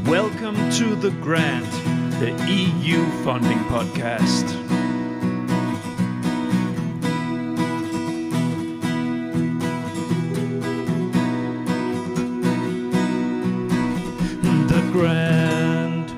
Welcome to The Grant, the EU funding podcast. The Grant.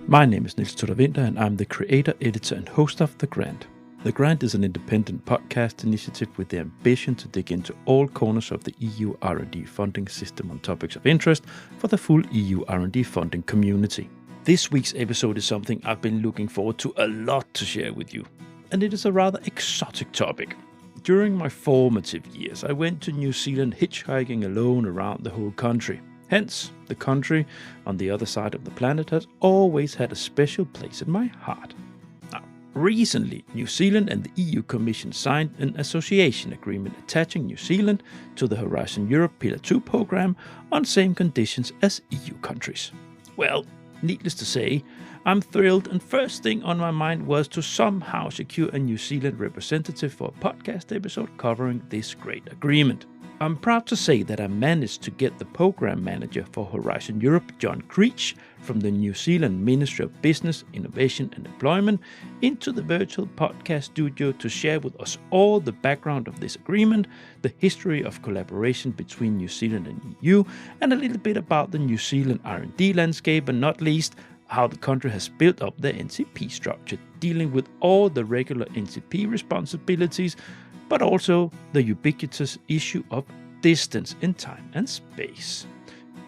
My name is Niels Tudor Winter, and I'm the creator, editor, and host of The Grant. The Grant is an independent podcast initiative with the ambition to dig into all corners of the EU R&D funding system on topics of interest for the full EU R&D funding community. This week's episode is something I've been looking forward to a lot to share with you, and it is a rather exotic topic. During my formative years, I went to New Zealand hitchhiking alone around the whole country. Hence, the country on the other side of the planet has always had a special place in my heart. Recently, New Zealand and the EU Commission signed an association agreement attaching New Zealand to the Horizon Europe Pillar 2 program on same conditions as EU countries. Well, needless to say, I'm thrilled, and first thing on my mind was to somehow secure a New Zealand representative for a podcast episode covering this great agreement. I'm proud to say that I managed to get the program manager for Horizon Europe John Creech from the New Zealand Ministry of Business, Innovation and Employment into the virtual podcast studio to share with us all the background of this agreement, the history of collaboration between New Zealand and EU, and a little bit about the New Zealand R&D landscape, and not least, how the country has built up their NCP structure, dealing with all the regular NCP responsibilities, but also the ubiquitous issue of distance in time and space.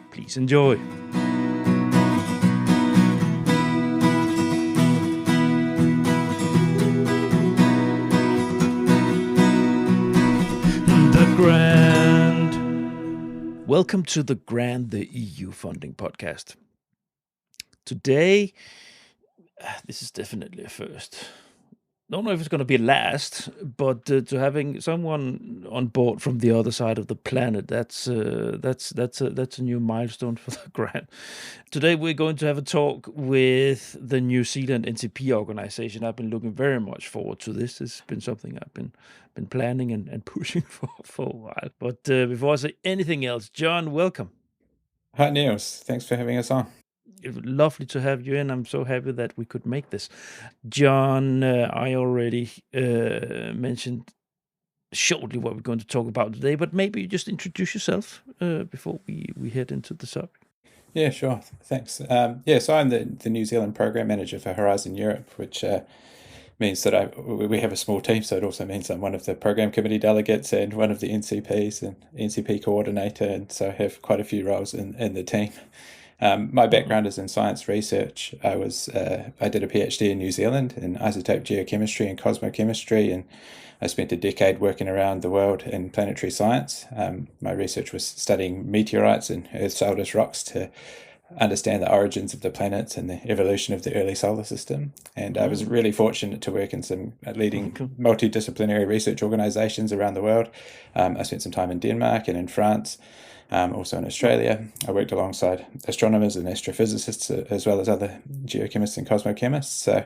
Please enjoy. The Grant. Welcome to The Grant, the EU funding podcast. Today, this is definitely a first. Don't know if it's going to be last, but to having someone on board from the other side of the planet, that's a new milestone for the Grant. Today we're going to have a talk with the New Zealand NCP organization. I've been looking very much forward to this. It's been something I've been planning and pushing for a while. But before I say anything else, John, welcome. Hi, Niels. Thanks for having us on. Lovely to have you in. I'm so happy that we could make this. John, I already mentioned shortly what we're going to talk about today, but maybe you just introduce yourself before we head into the subject. Yeah, sure. Thanks. So I'm the New Zealand Program Manager for Horizon Europe, which means that we have a small team, so it also means I'm one of the Program Committee delegates and one of the NCPs and NCP coordinator, and so I have quite a few roles in the team. My background is in science research. I did a PhD in New Zealand in isotope geochemistry and cosmochemistry, and I spent a decade working around the world in planetary science. My research was studying meteorites and Earth-shoulders rocks to understand the origins of the planets and the evolution of the early solar system. And I was really fortunate to work in some leading multidisciplinary research organizations around the world. I spent some time in Denmark and in France. Also in Australia. I worked alongside astronomers and astrophysicists, as well as other geochemists and cosmochemists. So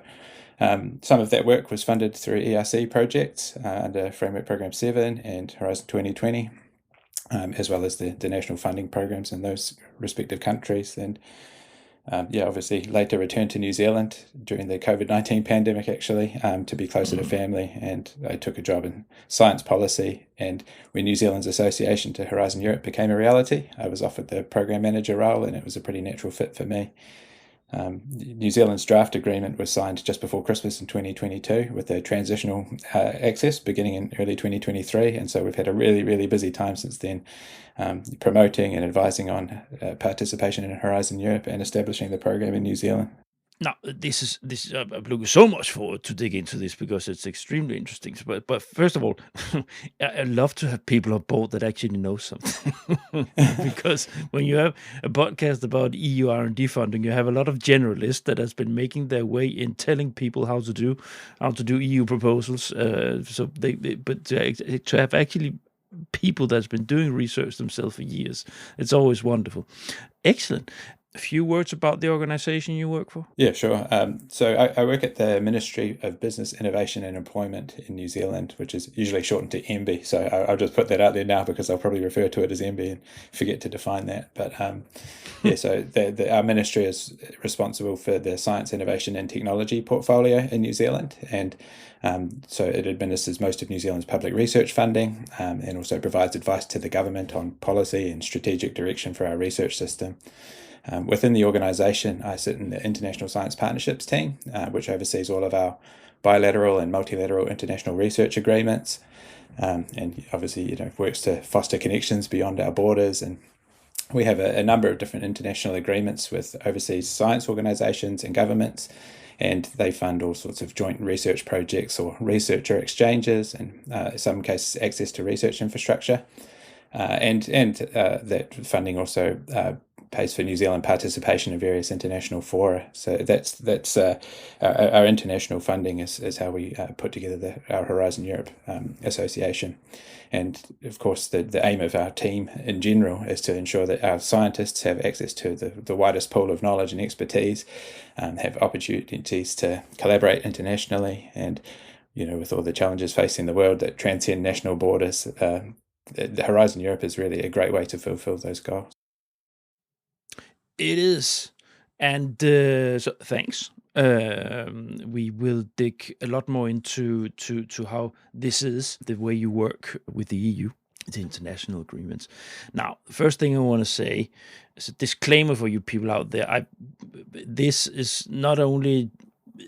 some of that work was funded through ERC projects under Framework Program 7 and Horizon 2020, as well as the national funding programs in those respective countries. And obviously later returned to New Zealand during the COVID-19 pandemic, actually, to be closer to family. And I took a job in science policy. And when New Zealand's association to Horizon Europe became a reality, I was offered the program manager role, and it was a pretty natural fit for me. New Zealand's draft agreement was signed just before Christmas in 2022 with a transitional access beginning in early 2023. And so we've had a really, really busy time since then, promoting and advising on participation in Horizon Europe and establishing the program in New Zealand. Now, this is I'm looking so much forward to dig into this because it's extremely interesting. But first of all, I love to have people on board that actually know something. Because when you have a podcast about EU R&D funding, you have a lot of generalists that has been making their way in telling people how to do EU proposals. But to have actually people that's been doing research themselves for years, it's always wonderful. Excellent. A few words about the organization you work for? Yeah, sure. So I work at the Ministry of Business, Innovation and Employment in New Zealand, which is usually shortened to MB. So I'll just put that out there now because I'll probably refer to it as MB and forget to define that. But Yeah, so our ministry is responsible for the science, innovation and technology portfolio in New Zealand, and so it administers most of New Zealand's public research funding, and also provides advice to the government on policy and strategic direction for our research system. Within the organisation, I sit in the International Science Partnerships team, which oversees all of our bilateral and multilateral international research agreements, and obviously, works to foster connections beyond our borders. And we have a number of different international agreements with overseas science organisations and governments, and they fund all sorts of joint research projects or researcher exchanges, and in some cases access to research infrastructure. And that funding also pays for New Zealand participation in various international fora. So that's our international funding is how we put together our Horizon Europe Association. And of course, the aim of our team in general is to ensure that our scientists have access to the widest pool of knowledge and expertise, have opportunities to collaborate internationally, and with all the challenges facing the world that transcend national borders, the Horizon Europe is really a great way to fulfill those goals. It is. And so thanks. We will dig a lot more into how this is the way you work with the EU, the international agreements. Now, the first thing I want to say is a disclaimer for you people out there. This is not only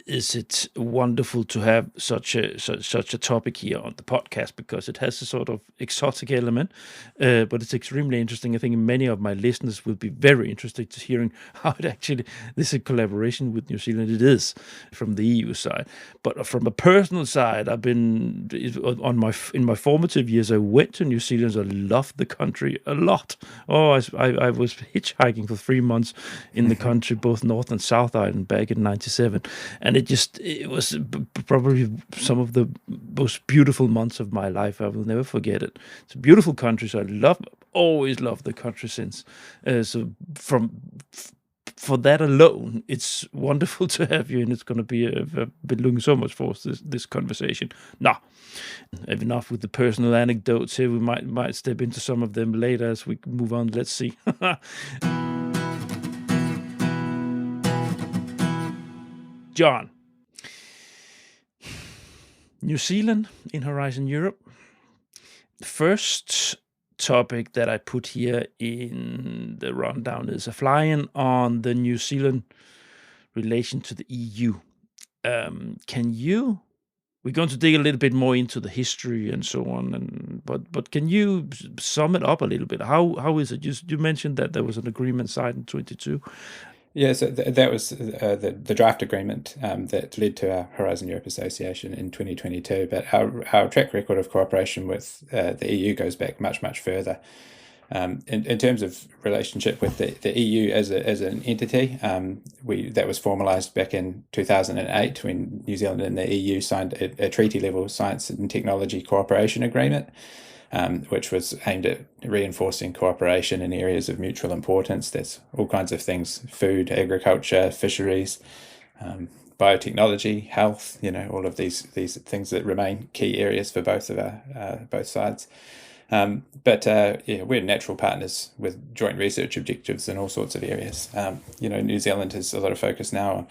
is it wonderful to have such a topic here on the podcast, because it has a sort of exotic element, but it's extremely interesting. I think many of my listeners will be very interested to hearing how it actually, this is a collaboration with New Zealand. It is from the EU side, but from a personal side, I've been in my formative years. I went to New Zealand. I loved the country a lot. Oh, I was hitchhiking for 3 months in the country, both North and South Island, back in '97. And it was probably some of the most beautiful months of my life. I will never forget it. It's a beautiful country, so always loved the country since. For that alone, it's wonderful to have you, and it's going to be I've been looking so much forward to this conversation. Now, enough with the personal anecdotes here. We might step into some of them later as we move on. Let's see. John, New Zealand in Horizon Europe. The first topic that I put here in the rundown is a fly-in on the New Zealand relation to the EU. We're going to dig a little bit more into the history and so on, but can you sum it up a little bit? How is it? You mentioned that there was an agreement signed in 2022. Yeah, so that was the draft agreement that led to our Horizon Europe Association in 2022. But our track record of cooperation with the EU goes back much, much further. In terms of relationship with the EU as an entity, that was formalised back in 2008 when New Zealand and the EU signed a treaty-level science and technology cooperation agreement, which was aimed at reinforcing cooperation in areas of mutual importance. There's all kinds of things: food, agriculture, fisheries, biotechnology, health. All of these things that remain key areas for both sides. But we're natural partners with joint research objectives in all sorts of areas. New Zealand has a lot of focus now on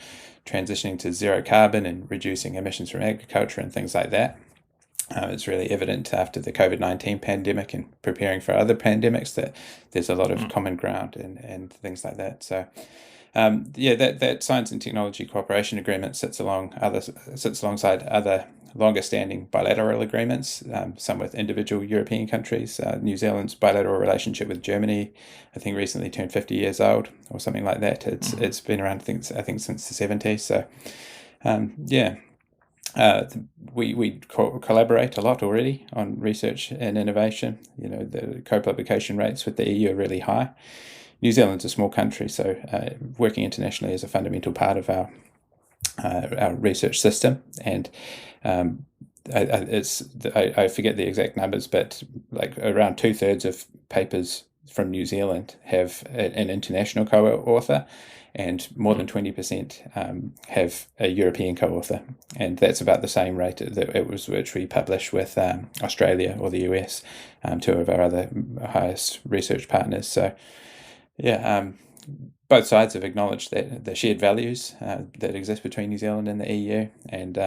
transitioning to zero carbon and reducing emissions from agriculture and things like that. It's really evident after the COVID-19 pandemic and preparing for other pandemics that there's a lot of common ground and things like that. So, that science and technology cooperation agreement sits alongside other longer-standing bilateral agreements, some with individual European countries. New Zealand's bilateral relationship with Germany, I think, recently turned 50 years old or something like that. It's been around, I think since the 70s. So, we collaborate a lot already on research and innovation. The co-publication rates with the EU are really high. New Zealand's a small country, so working internationally is a fundamental part of our research system. And I forget the exact numbers, but like around 2/3 of papers from New Zealand have an international co-author, and more than 20% have a European co-author, and that's about the same rate that which we publish with Australia or the US, two of our other highest research partners. So, both sides have acknowledged that the shared values that exist between New Zealand and the EU, and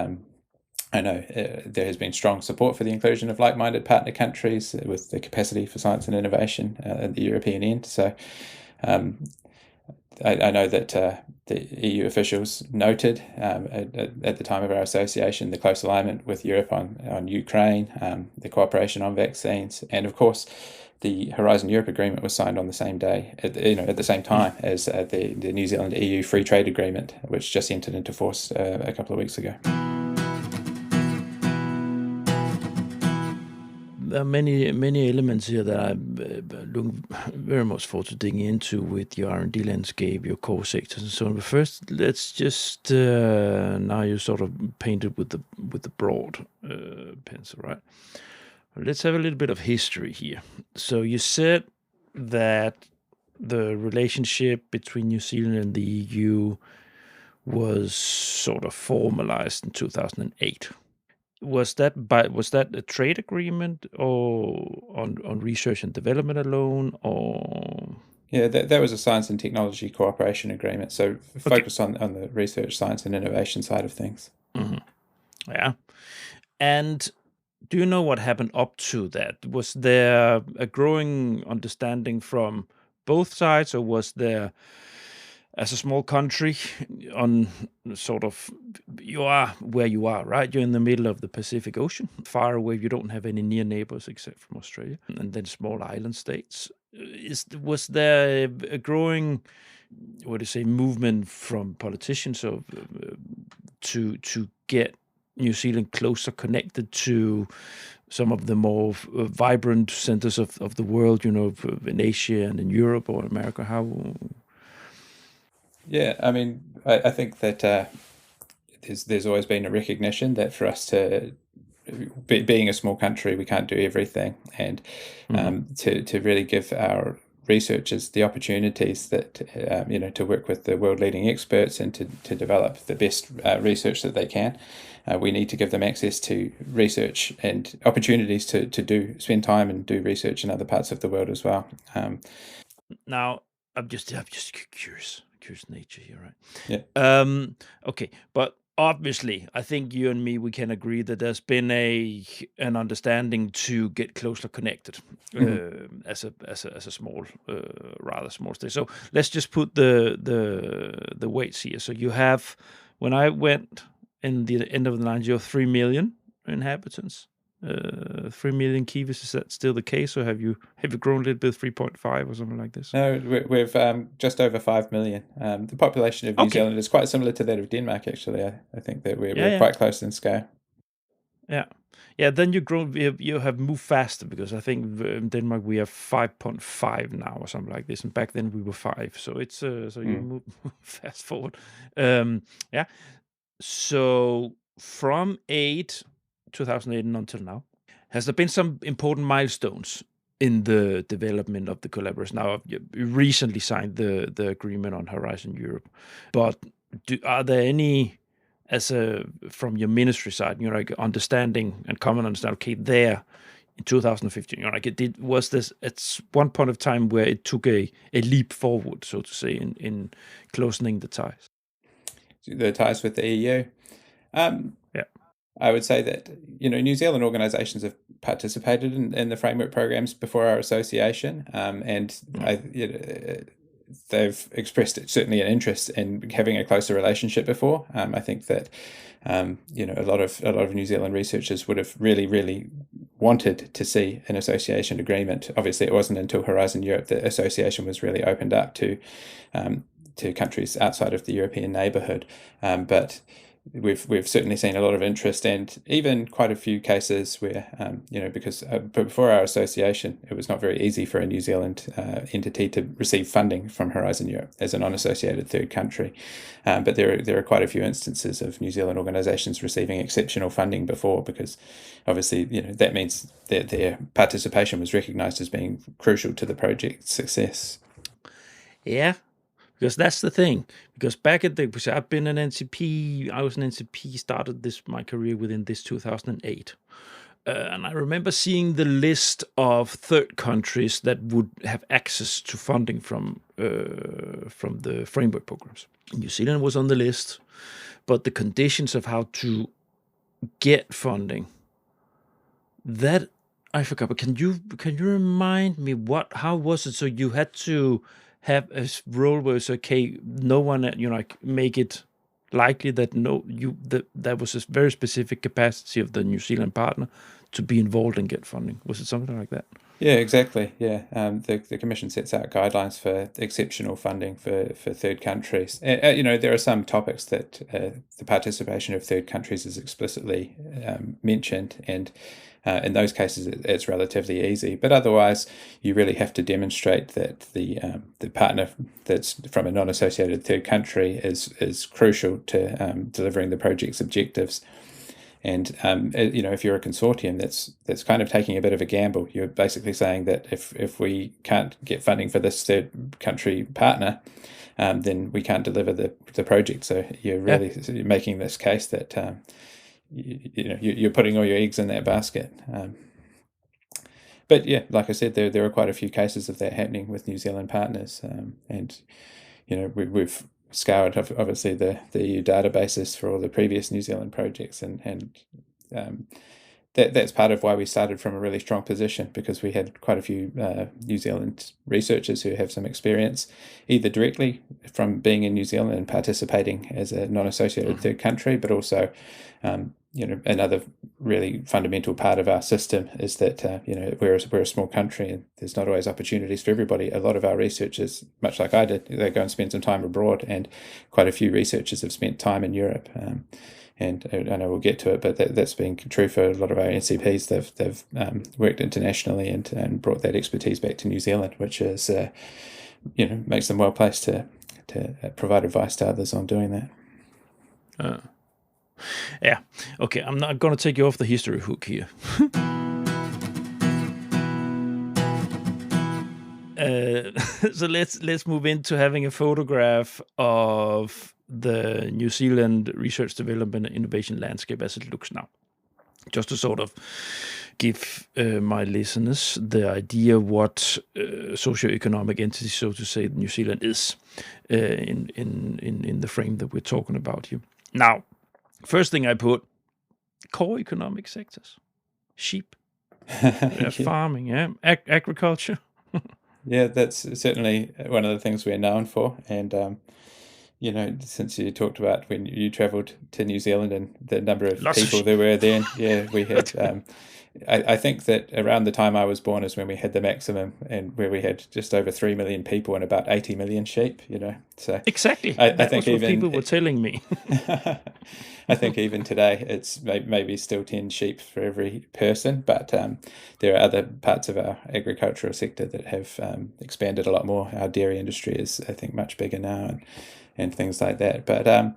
I know there has been strong support for the inclusion of like-minded partner countries with the capacity for science and innovation at the European end. So I know that the EU officials noted at the time of our association the close alignment with Europe on Ukraine, the cooperation on vaccines, and of course the Horizon Europe agreement was signed on the same day, at the same time as the New Zealand EU free trade agreement, which just entered into force a couple of weeks ago. There are many elements here that I'm looking very much forward to digging into with your R&D landscape, your core sectors, and so on. But first, let's just now you sort of painted with the broad pencil, right? Let's have a little bit of history here. So you said that the relationship between New Zealand and the EU was sort of formalized in 2008. Was that a trade agreement or on research and development alone, or? Yeah, that was a science and technology cooperation agreement. So focus on the research, science, and innovation side of things. Mm-hmm. Yeah. And do you know what happened up to that? Was there a growing understanding from both sides, or was there, as a small country, on sort of, you are where you are, right? You're in the middle of the Pacific Ocean, far away. You don't have any near neighbors except from Australia, and then small island states. Was there a growing, movement from politicians to get New Zealand closer connected to some of the more vibrant centers of the world, in Asia and in Europe or America? How? Yeah, I mean, I think that there's always been a recognition that for us to, being a small country, we can't do everything, and to really give our researchers the opportunities that to work with the world leading experts and to develop the best research that they can. We need to give them access to research and opportunities to spend time and do research in other parts of the world as well. Now, I'm just curious nature here, right? Yeah. Okay, but obviously, I think you and me, we can agree that there's been an understanding to get closer connected as a small, rather small state. So let's just put the weights here. So you have, when I went in the end of the 90s, you have 3 million inhabitants. 3 million kiwis, is that still the case, or have you grown a little bit, 3.5 or something like this? No, we've just over 5 million. The population of New Zealand is quite similar to that of Denmark, actually. I think that we're quite close in scale. Yeah. Then you have moved faster, because I think in Denmark we have 5.5 now or something like this, and back then we were 5. So it's you move fast forward. Yeah. So from 2008 and until now, has there been some important milestones in the development of the collaboration? Now, you recently signed the agreement on Horizon Europe, but are there any, from your ministry side, understanding and common understanding? Okay, there in 2015, was this at one point of time where it took a leap forward, so to say, in closing the ties? The ties with the EU. Yeah. I would say that New Zealand organisations have participated in the framework programs before our association, and they've expressed certainly an interest in having a closer relationship before. I think that a lot of New Zealand researchers would have really wanted to see an association agreement. Obviously, it wasn't until Horizon Europe that association was really opened up to countries outside of the European neighbourhood, but we've certainly seen a lot of interest, and even quite a few cases where because before our association, it was not very easy for a New Zealand entity to receive funding from Horizon Europe as a non-associated third country, but there are quite a few instances of New Zealand organisations receiving exceptional funding before, because obviously that means that their participation was recognised as being crucial to the project's success. Yeah. Because that's the thing. Because back at because I've been an NCP, I was an NCP, started my career within this 2008. And I remember seeing the list of third countries that would have access to funding from from the framework programs. New Zealand was on the list, but the conditions of how to get funding, that I forgot. But can you remind me how was it? So you had to have a role where it's okay, no one like make it likely that that was a very specific capacity of the New Zealand partner to be involved and get funding. Was it something like that? Yeah, exactly. Yeah, the Commission sets out guidelines for exceptional funding for third countries. There are some topics that the participation of third countries is explicitly mentioned, and in those cases it's relatively easy. But otherwise, you really have to demonstrate that the partner that's from a non-associated third country is crucial to delivering the project's objectives. And if you're a consortium, that's kind of taking a bit of a gamble. You're basically saying that if we can't get funding for this third country partner, then we can't deliver the project. So you're really making this case that you're putting all your eggs in that basket. But yeah, like I said, there are quite a few cases of that happening with New Zealand partners, and we've scoured obviously the EU databases for all the previous New Zealand projects, and that's part of why we started from a really strong position, because we had quite a few New Zealand researchers who have some experience either directly from being in New Zealand and participating as a non-associated third country, but also another really fundamental part of our system is that we're a small country and there's not always opportunities for everybody. A lot of our researchers, much like I did, they go and spend some time abroad, and quite a few researchers have spent time in Europe. And I know we'll get to it, but that's been true for a lot of our NCPs. They've worked internationally and brought that expertise back to New Zealand, which is makes them well placed to provide advice to others on doing that. Yeah. Okay, I'm not going to take you off the history hook here. So let's move into having a photograph of the New Zealand research development and innovation landscape as it looks now, just to sort of give my listeners the idea what socioeconomic entity, so to say, New Zealand is in the frame that we're talking about here. Now, first thing I put, core economic sectors, sheep, farming, agriculture. Yeah, that's certainly one of the things we're known for. And, since you talked about when you travelled to New Zealand and the number of people there were then, yeah, we had... I think that around the time I was born is when we had the maximum, and where we had just over 3 million people and about 80 million sheep, So exactly. I think was what people were telling me. I think even today it's maybe still 10 sheep for every person, but there are other parts of our agricultural sector that have expanded a lot more. Our dairy industry is, I think, much bigger now, and things like that. But I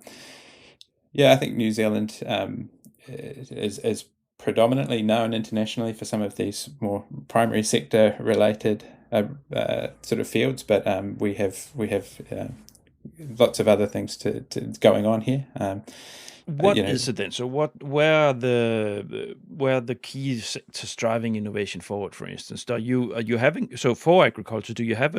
think New Zealand is predominantly known internationally for some of these more primary sector related sort of fields, but we have lots of other things to going on here. What is it then? So where are the key sectors driving innovation forward? For instance, are you having, so for agriculture, do you have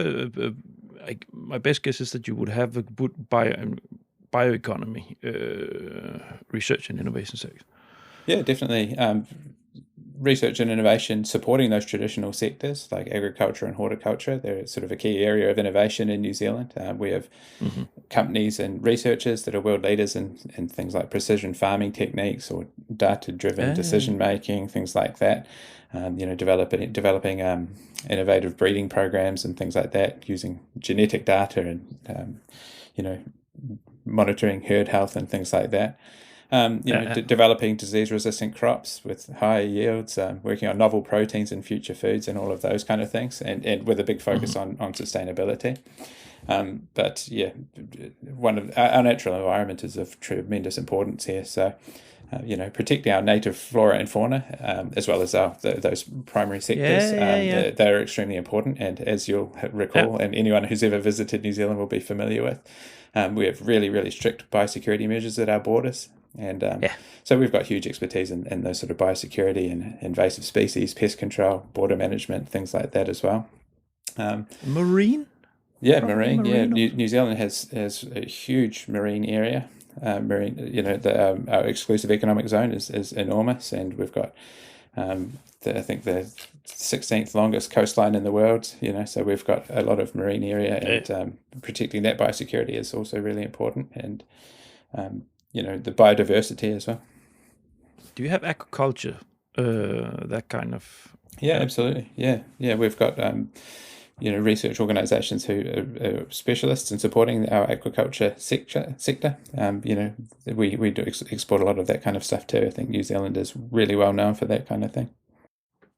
my best guess is that you would have a good bioeconomy research and innovation sector. Yeah, definitely. Research and innovation supporting those traditional sectors like agriculture and horticulture. They're sort of a key area of innovation in New Zealand. We have companies and researchers that are world leaders in things like precision farming techniques or data-driven decision making, things like that. Developing innovative breeding programs and things like that using genetic data and monitoring herd health and things like that. Developing disease-resistant crops with higher yields, working on novel proteins in future foods and all of those kind of things, and with a big focus on sustainability. But yeah, one of our natural environment is of tremendous importance here. So, protecting our native flora and fauna, as well as those primary sectors, they're extremely important. And as you'll recall, and anyone who's ever visited New Zealand will be familiar with, we have really, really strict biosecurity measures at our borders. And so we've got huge expertise in those sort of biosecurity and invasive species, pest control, border management, things like that as well. Marine? Yeah, Probably marine. Yeah, marine also. New Zealand has a huge marine area. Marine, our exclusive economic zone is enormous, and we've got I think the 16th longest coastline in the world. So we've got a lot of marine area, and protecting that biosecurity is also really important, and the biodiversity as well. Do you have aquaculture? That kind of. Yeah, absolutely. Yeah. We've got research organisations who are specialists in supporting our aquaculture sector. We do export a lot of that kind of stuff too. I think New Zealand is really well known for that kind of thing.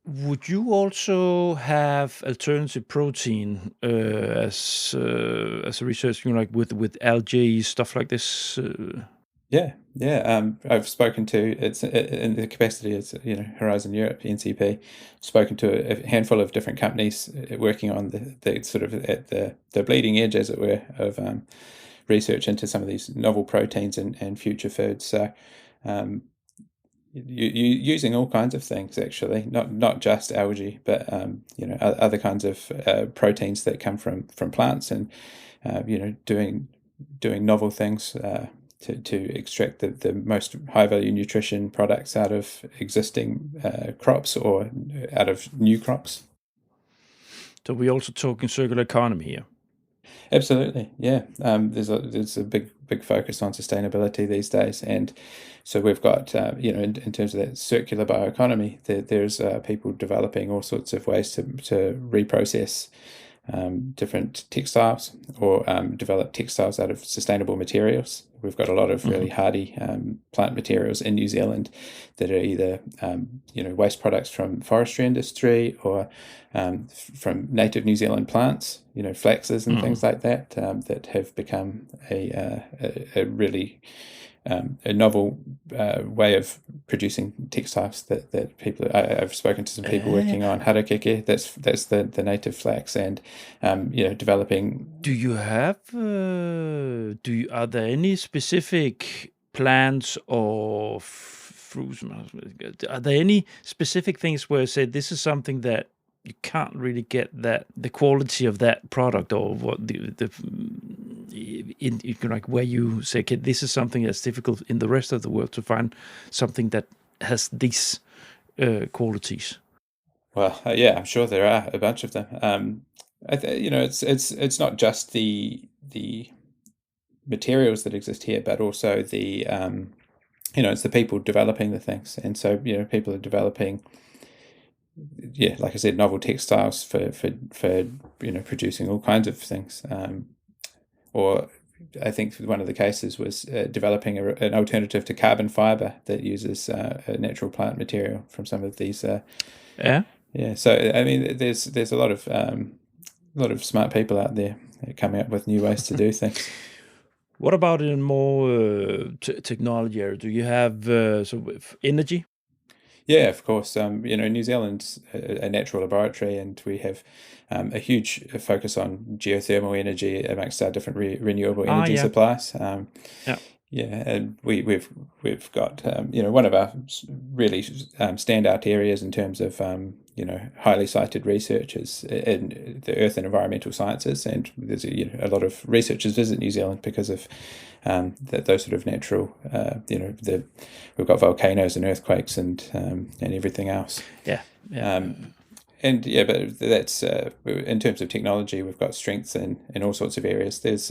Would you also have alternative protein as a research, like with algae stuff like this? Yeah. I've spoken to it's in the capacity as Horizon Europe NCP. Spoken to a handful of different companies working on the sort of at the bleeding edge, as it were, of research into some of these novel proteins and future foods. So, using all kinds of things, actually, not just algae, but other kinds of proteins that come from plants, and doing novel things to extract the most high value nutrition products out of existing crops or out of new crops. So we're also talking circular economy here. Absolutely, yeah. There's a big focus on sustainability these days, and so we've got in terms of that circular bioeconomy, there's people developing all sorts of ways to reprocess different textiles, or develop textiles out of sustainable materials. We've got a lot of really hardy plant materials in New Zealand that are either waste products from forestry industry, or from native New Zealand plants, flaxes and things like that, that have become a really a novel way of producing textiles that people. I've spoken to some people working on harakeke. That's the native flax, and developing. Do you have? Are there any specific plants or fruits? Are there any specific things where you say this is something that you can't really get the quality of that product, or what like where you say, okay, this is something that's difficult in the rest of the world to find something that has these qualities? Well, yeah, I'm sure there are a bunch of them. It's not just the materials that exist here, but also it's the people developing the things, and so people are developing, like I said, novel textiles for producing all kinds of things. Or I think one of the cases was developing an alternative to carbon fiber that uses a natural plant material from some of these. Yeah. So I mean, there's a lot of smart people out there coming up with new ways to do things. What about in more technology area? Do you have energy? Yeah, of course. New Zealand's a natural laboratory, and we have a huge focus on geothermal energy amongst our different renewable energy supplies. Yeah, and we've got one of our really standout areas in terms of highly cited research is in the earth and environmental sciences, and there's a lot of researchers visit New Zealand because of those sort of natural we've got volcanoes and earthquakes and everything else. But that's in terms of technology, we've got strengths in all sorts of areas. There's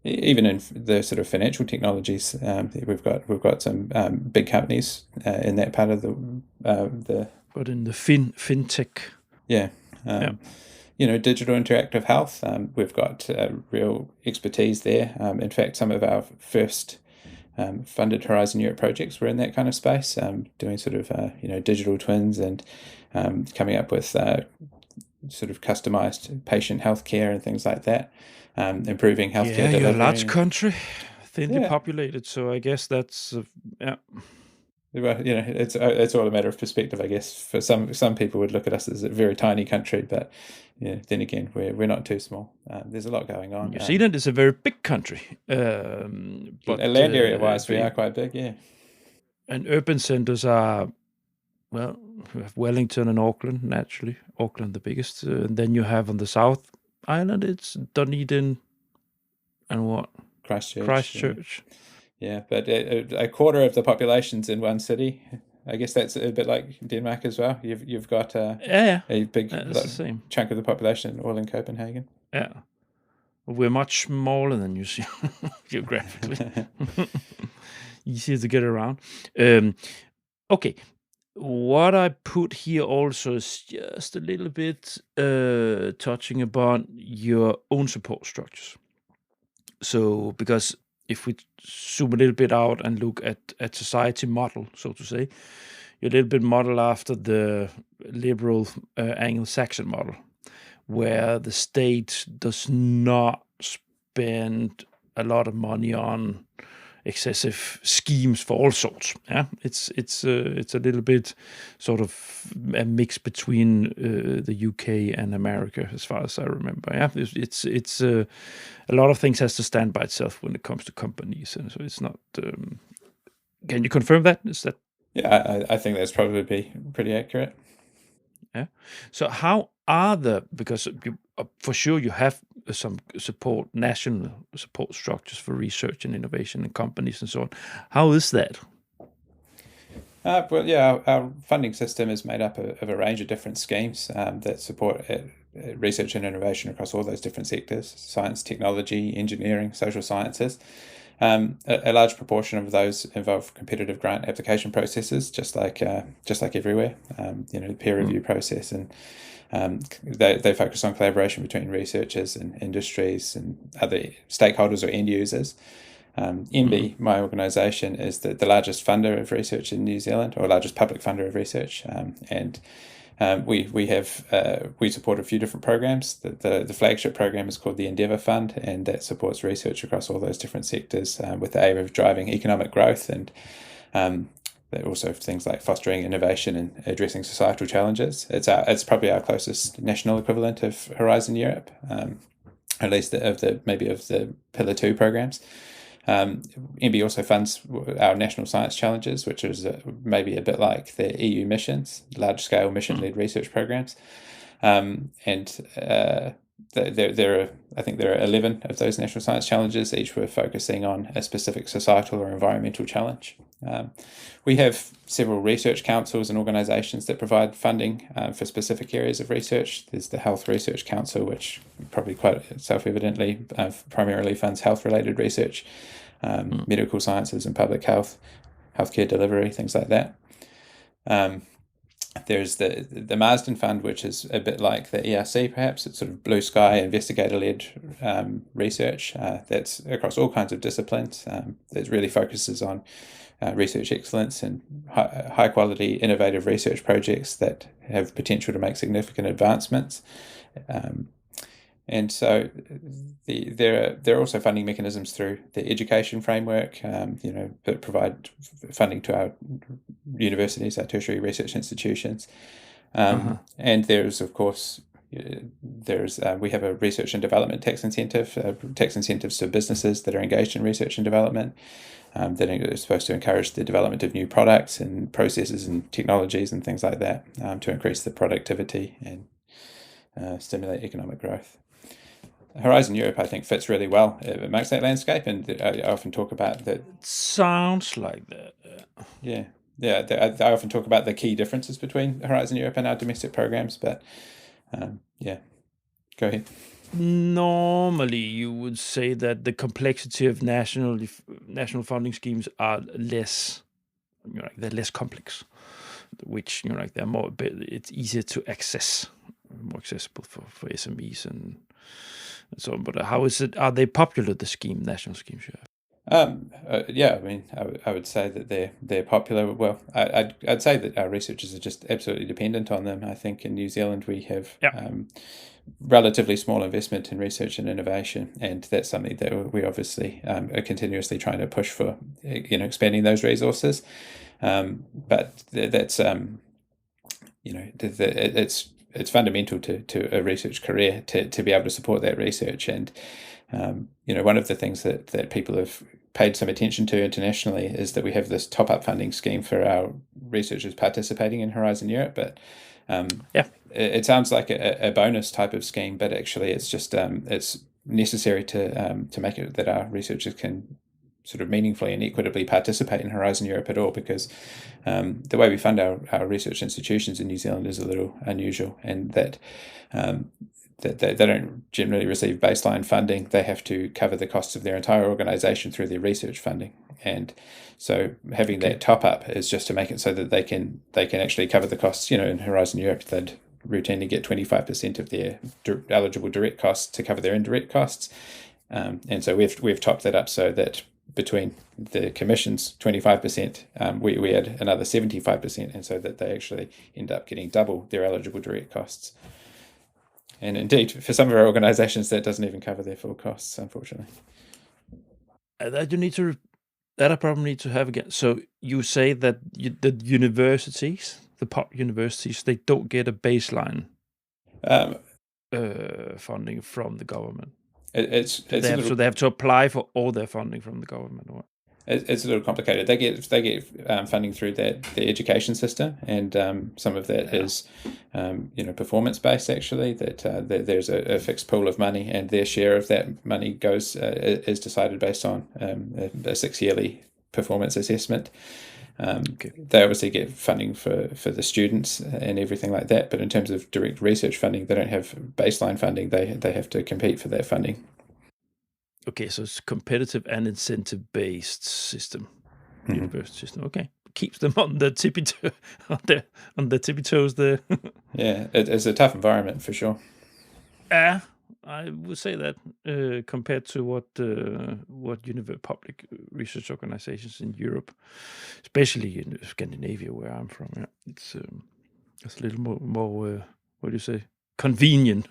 even in the sort of financial technologies, we've got some big companies in that part of the. But in the fintech. Digital interactive health, we've got real expertise there. In fact, some of our first funded Horizon Europe projects were in that kind of space, doing sort of digital twins and coming up with sort of customized patient healthcare and things like that. Improving healthcare delivery. You're a large country, thinly populated, so I guess that's Well, it's all a matter of perspective, I guess. For some people would look at us as a very tiny country, but then again, we're not too small. There's a lot going on. New Zealand is a very big country, but land area wise, we are quite big, yeah. And urban centers are, well, we have Wellington and Auckland, naturally. Auckland the biggest, and then you have on the south Ireland, it's Dunedin and what? Christchurch. Yeah, but a quarter of the population's in one city. I guess that's a bit like Denmark as well. You've got Yeah, a big it's the same. chunk of the population all in Copenhagen. Yeah, we're much smaller than New Zealand geographically. Easier to get around. Okay, what I put here also is just a little bit touching upon your own support structures. So, because if we zoom a little bit out and look at society model, so to say, you're a little bit modeled after the liberal Anglo-Saxon model, where the state does not spend a lot of money on excessive schemes for all sorts. Yeah, it's a little bit sort of a mix between the UK and America, as far as I remember. Yeah, it's a lot of things has to stand by itself when it comes to companies, and so it's not. Can you confirm that? Is that? Yeah, I think that's probably pretty accurate. Yeah. So how are because you, for sure you have some national support structures for research and innovation and companies and so on. How is that? Well, yeah, our funding system is made up of a range of different schemes that support research and innovation across all those different sectors: science, technology, engineering, social sciences. A large proportion of those involve competitive grant application processes, just like everywhere. The peer review process, and they focus on collaboration between researchers and industries and other stakeholders or end users. MB, my organisation, is the largest funder of research in New Zealand, or largest public funder of research, and we support a few different programs. The flagship program is called the Endeavour Fund, and that supports research across all those different sectors with the aim of driving economic growth, and also things like fostering innovation and addressing societal challenges. It's probably our closest national equivalent of Horizon Europe, at least of the Pillar 2 programs. MB also funds our national science challenges, which is maybe a bit like the EU missions, large-scale mission-led research programs. I think there are 11 of those national science challenges. Each were focusing on a specific societal or environmental challenge. We have several research councils and organisations that provide funding for specific areas of research. There's the Health Research Council, which probably quite self-evidently primarily funds health-related research, medical sciences and public health, healthcare delivery, things like that. There's the Marsden Fund, which is a bit like the ERC, perhaps. It's sort of blue sky investigator-led research that's across all kinds of disciplines. That really focuses on research excellence and high-quality, innovative research projects that have potential to make significant advancements. And so there are also funding mechanisms through the education framework, that provide funding to our universities, our tertiary research institutions. And there's, of course, we have a research and development tax incentives to businesses that are engaged in research and development, that are supposed to encourage the development of new products and processes and technologies and things like that, to increase the productivity and stimulate economic growth. Horizon Europe, I think, fits really well amongst that landscape, and I often talk about that. Sounds like that. Yeah. I often talk about the key differences between Horizon Europe and our domestic programs, but go ahead. Normally, you would say that the complexity of national funding schemes are less, they're less complex, which they're more. It's easier to access, more accessible for SMEs and so on. But how is it? Are they popular? The national schemes you have? Yeah, I mean, I would say that they're popular. Well, I'd say that our researchers are just absolutely dependent on them. I think in New Zealand we have relatively small investment in research and innovation, and that's something that we obviously are continuously trying to push for, expanding those resources. But that's it's fundamental to a research career to be able to support that research. And one of the things that people have paid some attention to internationally is that we have this top-up funding scheme for our researchers participating in Horizon Europe, but it sounds like a bonus type of scheme, but actually it's just it's necessary to make it that our researchers can sort of meaningfully and equitably participate in Horizon Europe at all, because the way we fund our research institutions in New Zealand is a little unusual, and that they don't generally receive baseline funding. They have to cover the costs of their entire organisation through their research funding, and so having that top up is just to make it so that they can actually cover the costs. In Horizon Europe, they'd routinely get 25% of their eligible direct costs to cover their indirect costs, and so we've topped that up so that between the Commission's 25%, we add another 75%, and so that they actually end up getting double their eligible direct costs. And indeed, for some of our organisations, that doesn't even cover their full costs, unfortunately. That I probably need to have again. So you say that the universities, the pop universities, they don't get a baseline funding from the government. So they have to apply for all their funding from the government, or? It's a little complicated. They get funding through the education system, and some of that is performance based. Actually, that there's a fixed pool of money, and their share of that money is decided based on a 6-yearly performance assessment. They obviously get funding for the students and everything like that, but in terms of direct research funding, they don't have baseline funding. They have to compete for that funding. Okay, so it's competitive and incentive-based system, university system. Okay, keeps them on the tippy toes there. Yeah, it's a tough environment for sure. I would say that compared to what public research organizations in Europe, especially in Scandinavia, where I'm from, it's a little more what do you say, convenient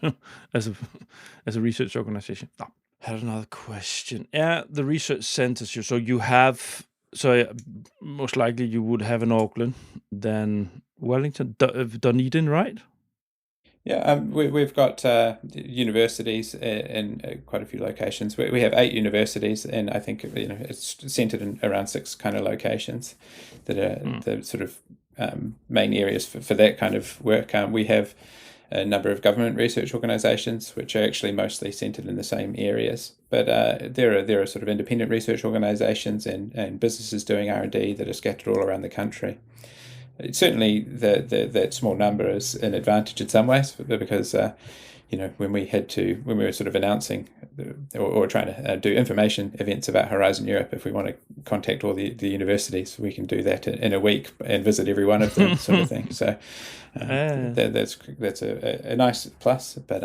as a research organization. Oh. I had another question. The research centers. So you have. So most likely you would have in Auckland, then Wellington, Dunedin, right? Yeah, we've got universities in quite a few locations. We have 8 universities, and I think it's centered in around 6 kind of locations that are the sort of main areas for that kind of work. We have a number of government research organisations, which are actually mostly centred in the same areas. But there are sort of independent research organisations and businesses doing R&D that are scattered all around the country. Certainly, that small number is an advantage in some ways, because when we were sort of announcing or trying to do information events about Horizon Europe, if we want to contact all the universities, we can do that in a week and visit every one of them, sort of thing. So that's a nice plus. But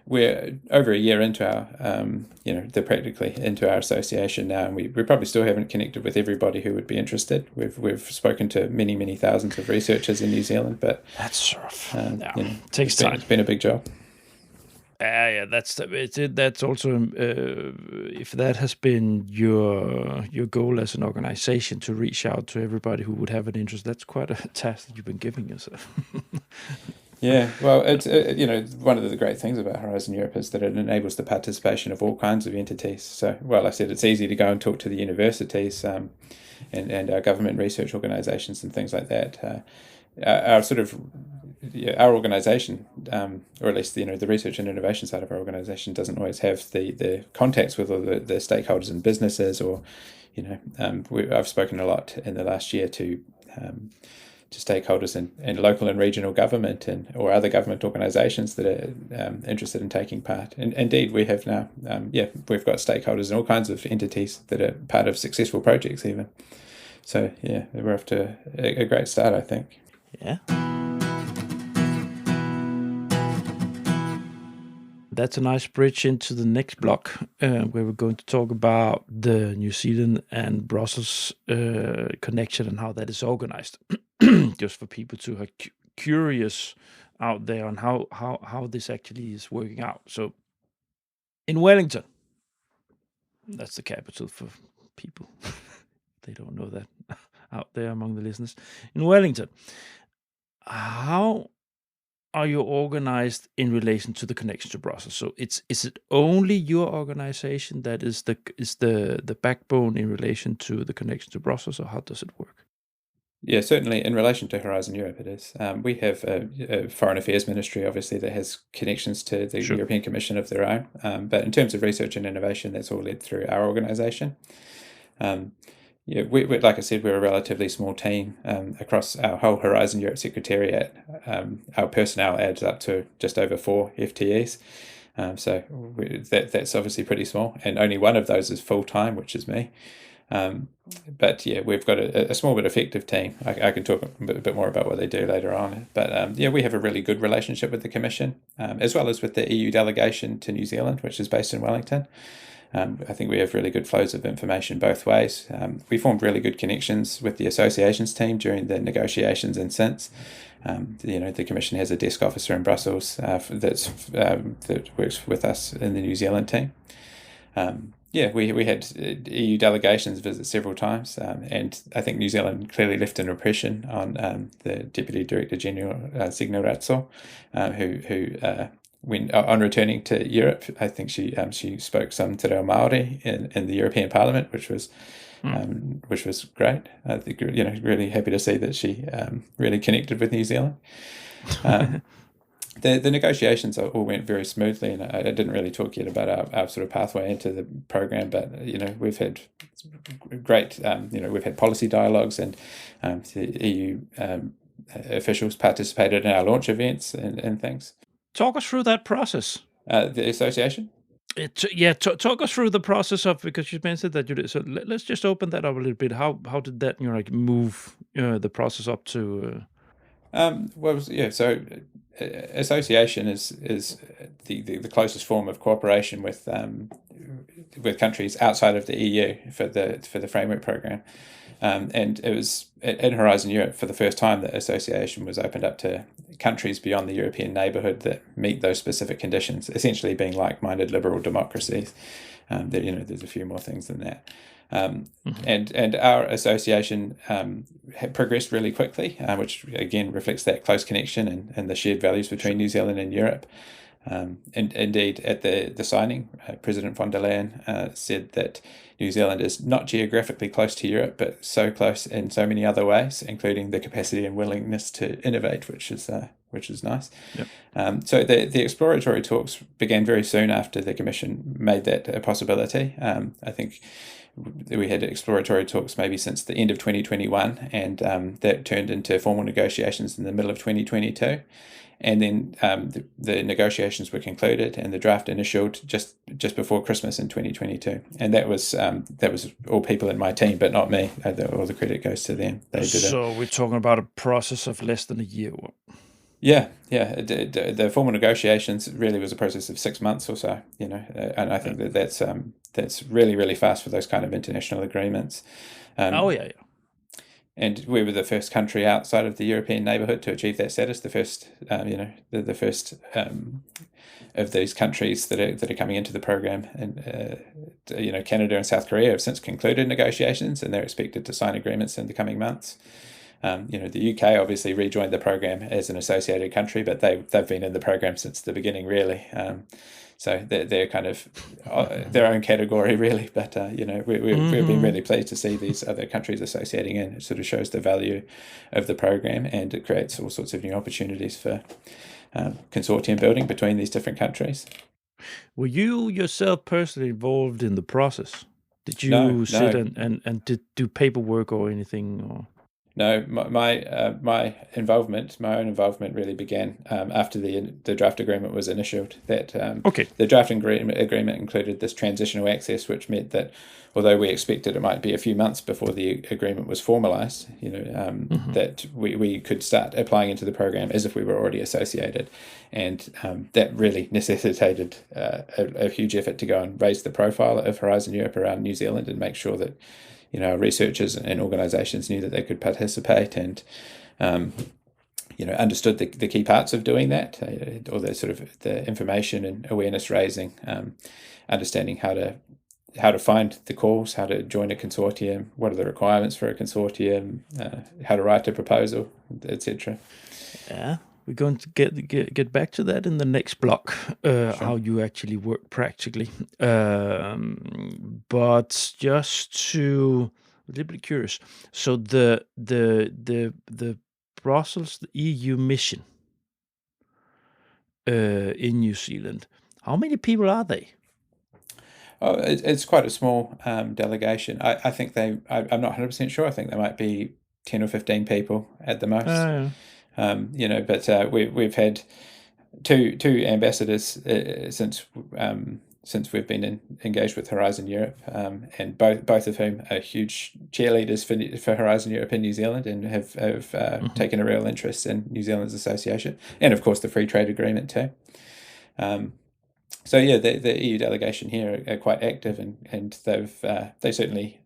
we're over a year into our they're practically into our association now, and we probably still haven't connected with everybody who would be interested. We've spoken to many thousands of researchers in New Zealand, but that's rough. Takes time. It's been a big job. That's also if that has been your goal as an organization, to reach out to everybody who would have an interest, that's quite a task that you've been giving yourself. Yeah, well, it's one of the great things about Horizon Europe is that it enables the participation of all kinds of entities. So, well, I said it's easy to go and talk to the universities and our government research organisations and things like that. Our organisation, or at least the research and innovation side of our organisation, doesn't always have the contacts with all the stakeholders and businesses, or I've spoken a lot in the last year to stakeholders in local and regional government or other government organisations that are interested in taking part. And indeed, we have now, we've got stakeholders in all kinds of entities that are part of successful projects even. So, yeah, we're off to a great start, I think. Yeah. That's a nice bridge into the next block, where we're going to talk about the New Zealand and Brussels connection and how that is organized. Just for people to are curious out there on how this actually is working out. So, in Wellington, that's the capital for people. They don't know that out there among the listeners. In Wellington, how are you organized in relation to the connection to Brussels? So is it only your organization that is the backbone in relation to the connection to Brussels, or how does it work? Yeah, certainly in relation to Horizon Europe, it is. We have a Foreign Affairs Ministry, obviously, that has connections to the Sure. European Commission of their own. But in terms of research and innovation, that's all led through our organisation. Yeah, like I said, we're a relatively small team across our whole Horizon Europe Secretariat. Our personnel adds up to just over 4 FTEs. So that's obviously pretty small, and only one of those is full-time, which is me. But yeah, we've got a small but effective team. I can talk a bit more about what they do later on. But yeah, we have a really good relationship with the Commission, as well as with the EU delegation to New Zealand, which is based in Wellington. I think we have really good flows of information both ways. We formed really good connections with the associations team during the negotiations and since. The Commission has a desk officer in Brussels that works with us in the New Zealand team. Yeah, we had EU delegations visit several times, and I think New Zealand clearly left an impression on the Deputy Director General, Signe Ratzel, who when on returning to Europe, I think she spoke some te reo Māori in the European Parliament, which was great. I think really happy to see that she really connected with New Zealand. The negotiations all went very smoothly, and I didn't really talk yet about our sort of pathway into the program, but we've had great we've had policy dialogues, and the EU officials participated in our launch events and things. Talk us through that process. The association? Talk us through the process of, because you mentioned that you did. So let's just open that up a little bit. How did that move the process up to? So association is the closest form of cooperation with countries outside of the EU for the framework program. And it was in Horizon Europe for the first time that association was opened up to countries beyond the European neighbourhood that meet those specific conditions, essentially being like-minded liberal democracies. There's a few more things than that. And our association had progressed really quickly, which again reflects that close connection and the shared values between New Zealand and Europe. And indeed, at the signing, President von der Leyen said that New Zealand is not geographically close to Europe, but so close in so many other ways, including the capacity and willingness to innovate, which is nice. Yep. So the exploratory talks began very soon after the Commission made that a possibility. I think we had exploratory talks maybe since the end of 2021, and that turned into formal negotiations in the middle of 2022. And then the negotiations were concluded and the draft initialed just before Christmas in 2022. And that was all people in my team, but not me. All the credit goes to them. So we're talking about a process of less than a year. Yeah. The formal negotiations really was a process of 6 months or so, and I think that's really, really fast for those kind of international agreements. Yeah. And we were the first country outside of the European neighbourhood to achieve that status. The first, the first of these countries that are coming into the program, and Canada and South Korea have since concluded negotiations, and they're expected to sign agreements in the coming months. The UK obviously rejoined the program as an associated country, but they've been in the program since the beginning, really. So they're kind of their own category, really. But we've been really pleased to see these other countries associating in. It sort of shows the value of the program, and it creates all sorts of new opportunities for consortium building between these different countries. Were you yourself personally involved in the process? Did you sit and did do paperwork or anything? Or? No, my own involvement really began after the draft agreement was initialed. The draft agreement included this transitional access, which meant that although we expected it might be a few months before the agreement was formalised, that we could start applying into the program as if we were already associated, and that really necessitated a huge effort to go and raise the profile of Horizon Europe around New Zealand and make sure that researchers and organisations knew that they could participate and, understood the key parts of doing that, or the sort of the information and awareness raising, understanding how to find the calls, how to join a consortium, what are the requirements for a consortium, how to write a proposal, etc. Yeah. We're going to get back to that in the next block, sure. How you actually work practically. But just to a little bit curious. So the Brussels, the EU mission in New Zealand, how many people are they? Oh, it's quite a small delegation. I think I'm not 100% sure. I think there might be 10 or 15 people at the most. Yeah. But we've had two ambassadors since we've been engaged with Horizon Europe, and both of whom are huge cheerleaders for Horizon Europe in New Zealand, and have taken a real interest in New Zealand's association, and of course the free trade agreement too. So yeah, the EU delegation here are quite active, and they certainly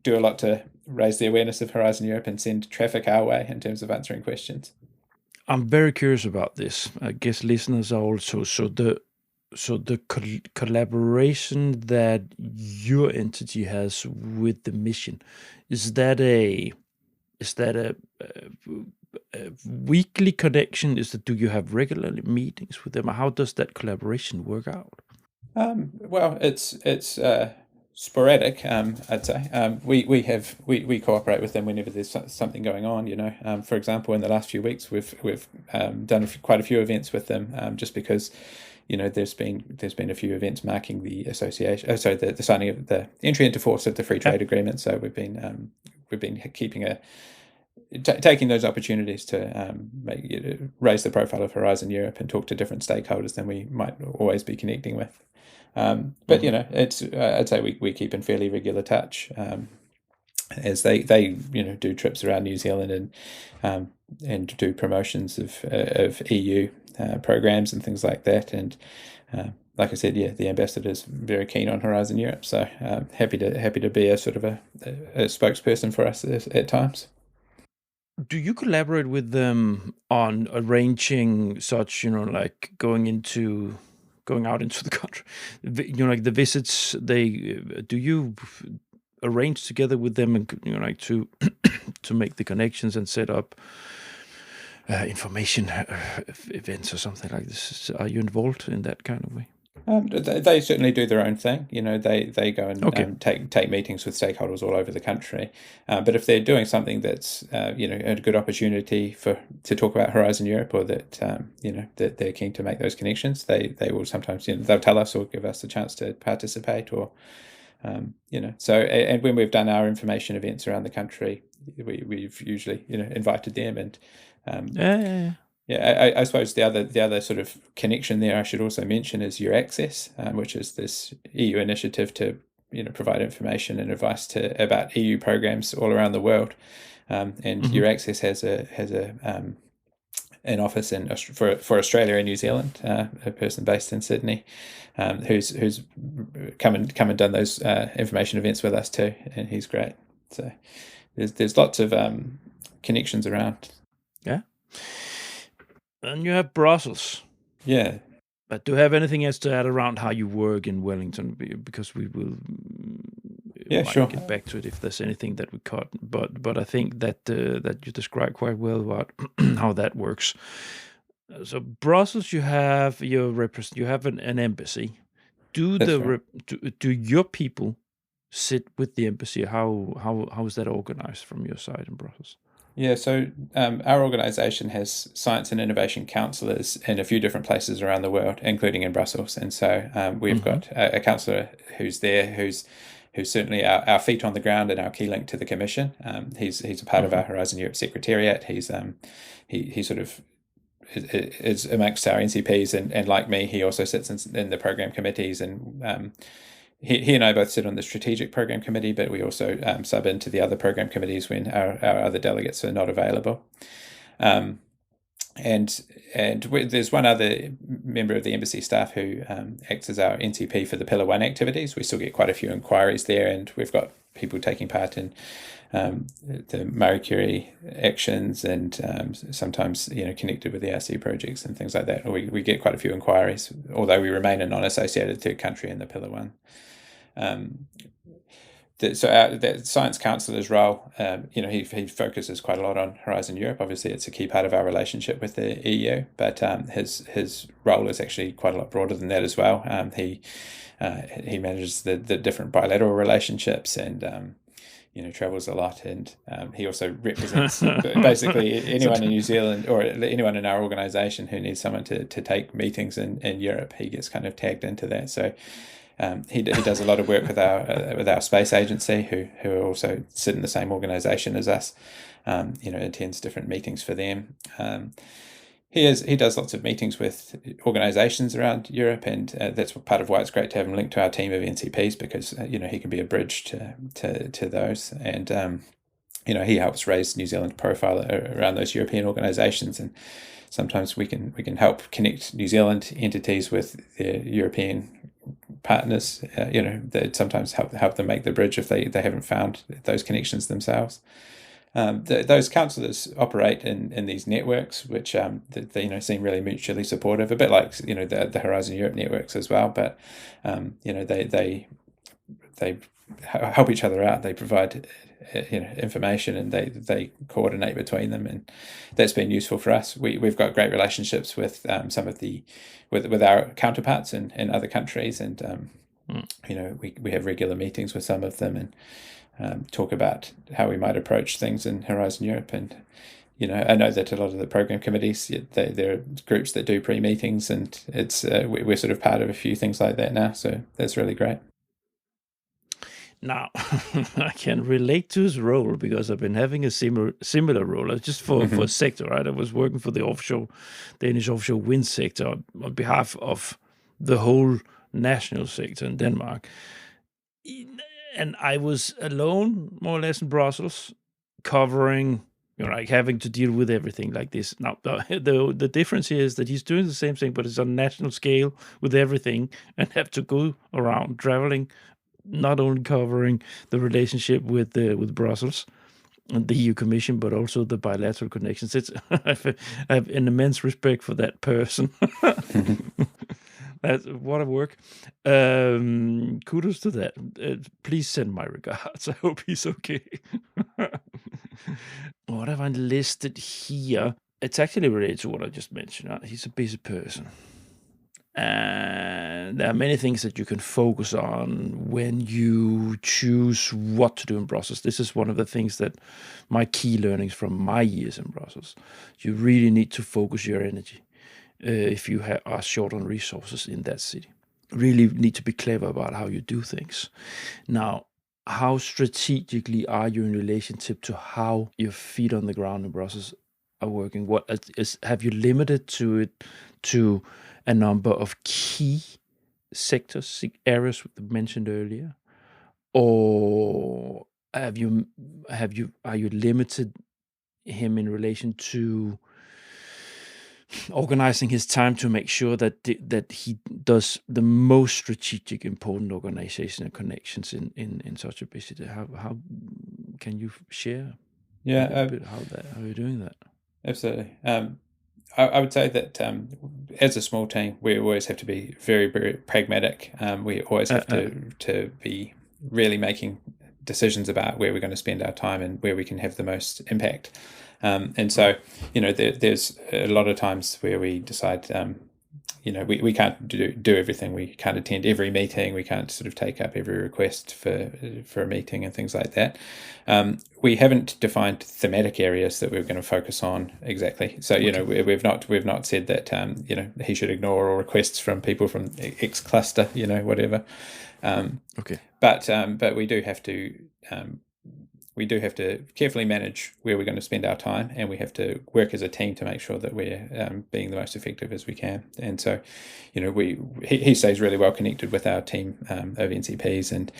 do a lot to raise the awareness of Horizon Europe and send traffic our way in terms of answering questions. I'm very curious about this. I guess listeners are also. So the collaboration that your entity has with the mission, is that a weekly connection? Do you have regularly meetings with them? How does that collaboration work out? Well, it's sporadic, I'd say. We cooperate with them whenever there's something going on. For example, in the last few weeks, we've done quite a few events with them, just because there's been a few events marking the association. The signing of the entry into force of the free trade agreement. So we've been taking those opportunities to raise the profile of Horizon Europe and talk to different stakeholders than we might always be connecting with. But it's I'd say we keep in fairly regular touch, as they do trips around New Zealand and do promotions of EU programs and things like that. And like I said, the ambassador is very keen on Horizon Europe, so happy to be a sort of a spokesperson for us at times. Do you collaborate with them on arranging such, like going out into the country, like the visits? Do you arrange together with them, and like to to make the connections and set up information events or something like this? Are you involved in that kind of way? They certainly do their own thing. They go and Okay. take meetings with stakeholders all over the country. But if they're doing something that's a good opportunity to talk about Horizon Europe, or that that they're keen to make those connections, they will sometimes they'll tell us or give us a chance to participate, or So, and when we've done our information events around the country, we've usually invited them. And Yeah. I suppose the other sort of connection there I should also mention is Your Access, which is this EU initiative to provide information and advice about EU programs all around the world. And Your Access has an office for Australia and New Zealand, a person based in Sydney, who's come and done those information events with us too, and he's great. So there's lots of connections around. Yeah. And you have Brussels. Yeah. But do you have anything else to add around how you work in Wellington? Because we will might sure. get back to it if there's anything that we caught. But I think that that you described quite well about how that works. So Brussels, you have you have an embassy. Do your people sit with the embassy? How is that organized from your side in Brussels? Yeah, so our organisation has science and innovation counsellors in a few different places around the world, including in Brussels. And so we've got a counsellor who's there, who's certainly our feet on the ground and our key link to the Commission. He's a part of our Horizon Europe Secretariat. He's he sort of is amongst our NCPs, and like me, he also sits in the program committees, and he and I both sit on the strategic program committee, but we also sub into the other program committees when our other delegates are not available. And there's one other member of the embassy staff who acts as our NCP for the Pillar 1 activities. We still get quite a few inquiries there, and we've got people taking part in the Marie Curie actions, and sometimes connected with the RC projects and things like that. We get quite a few inquiries, although we remain a non-associated third country in the Pillar 1. So the science counsellor's role, he focuses quite a lot on Horizon Europe. Obviously, it's a key part of our relationship with the EU, but his role is actually quite a lot broader than that as well. He manages the different bilateral relationships, and travels a lot, and he also represents basically anyone in New Zealand or anyone in our organisation who needs someone to take meetings in Europe. He gets kind of tagged into that. So he does a lot of work with our space agency, who also sit in the same organisation as us. Attends different meetings for them. He does lots of meetings with organisations around Europe, and that's part of why it's great to have him linked to our team of NCPs, because he can be a bridge to those, and he helps raise New Zealand profile around those European organisations, and sometimes we can help connect New Zealand entities with their European partners. That sometimes help them make the bridge if they haven't found those connections themselves. Those councillors operate in these networks, which they seem really mutually supportive, a bit like the Horizon Europe networks as well. But they help each other out. They provide information, and they coordinate between them, and that's been useful for us. We've got great relationships with some of with our counterparts in other countries, and we have regular meetings with some of them, and talk about how we might approach things in Horizon Europe. And I know that a lot of the program committees, there are groups that do pre-meetings, and it's we're sort of part of a few things like that now, so that's really great. Now, I can relate to his role because I've been having a similar role, just for a sector, right? I was working for the Danish offshore wind sector on behalf of the whole national sector in Denmark. And I was alone, more or less, in Brussels, covering, having to deal with everything like this. Now, the difference here is that he's doing the same thing, but it's on national scale with everything, and have to go around traveling, not only covering the relationship with Brussels and the EU Commission, but also the bilateral connections. I have an immense respect for that person. That's what a work. Kudos to that. Please send my regards. I hope he's okay. What have I listed here? It's actually related to what I just mentioned. He's a busy person. And there are many things that you can focus on when you choose what to do in Brussels. This is one of the things that my key learnings from my years in Brussels. You really need to focus your energy. If you are short on resources in that city, really need to be clever about how you do things. Now, how strategically are you in relationship to how your feet on the ground in Brussels are working? Have you limited to a number of key sectors, areas mentioned earlier, or are you limited him in relation to organizing his time to make sure that he does the most strategic, important organizational connections in such a busy day? How can you share? A bit how you're doing that? Absolutely. I would say that as a small team, we always have to be very, very pragmatic. We always have to be really making decisions about where we're going to spend our time and where we can have the most impact. And so, there's a lot of times where we decide, we can't do everything. We can't attend every meeting. We can't sort of take up every request for a meeting and things like that. We haven't defined thematic areas that we're going to focus on exactly. So, we've not said that, he should ignore all requests from people from X cluster, whatever. Okay. But we do have to. We do have to carefully manage where we're going to spend our time, and we have to work as a team to make sure that we're being the most effective as we can. And so, he stays really well connected with our team of NCPs, and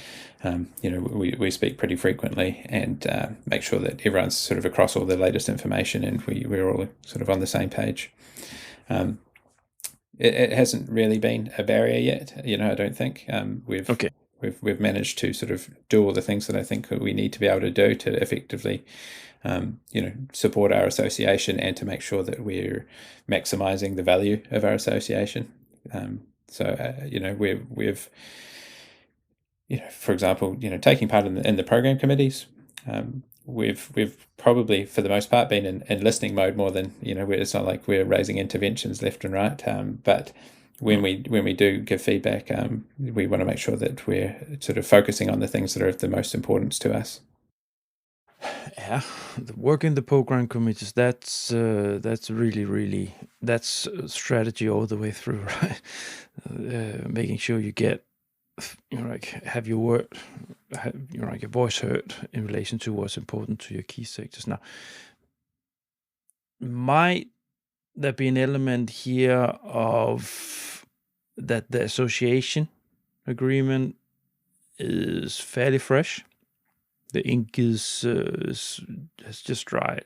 we speak pretty frequently and make sure that everyone's sort of across all the latest information, and we're all sort of on the same page. It hasn't really been a barrier yet, I don't think. We've managed to sort of do all the things that I think we need to be able to do to effectively, support our association and to make sure that we're maximising the value of our association. We've, for example, taking part in the program committees. We've probably, for the most part, been in listening mode more than, it's not like we're raising interventions left and right. But when we do give feedback, we want to make sure that we're sort of focusing on the things that are of the most importance to us. Yeah, the work in the program committees, that's really that's strategy all the way through, right? Making sure you get, have your word, your voice heard in relation to what's important to your key sectors. Now, might there be an element here of that the association agreement is fairly fresh? The ink has just dried,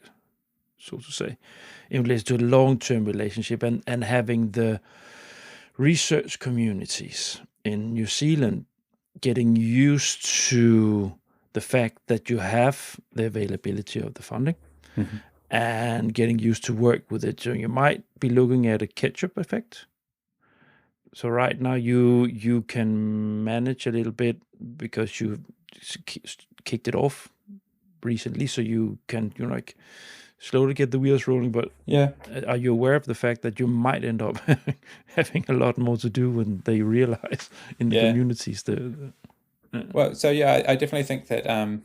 so to say, in relation to a long-term relationship, and having the research communities in New Zealand getting used to the fact that you have the availability of the funding and getting used to work with it. So you might be looking at a catch-up effect. So right now you can manage a little bit because you kicked it off recently, so you can slowly get the wheels rolling. But Yeah. are you aware of the fact that you might end up having a lot more to do when they realize in the communities Well, so yeah, I definitely think that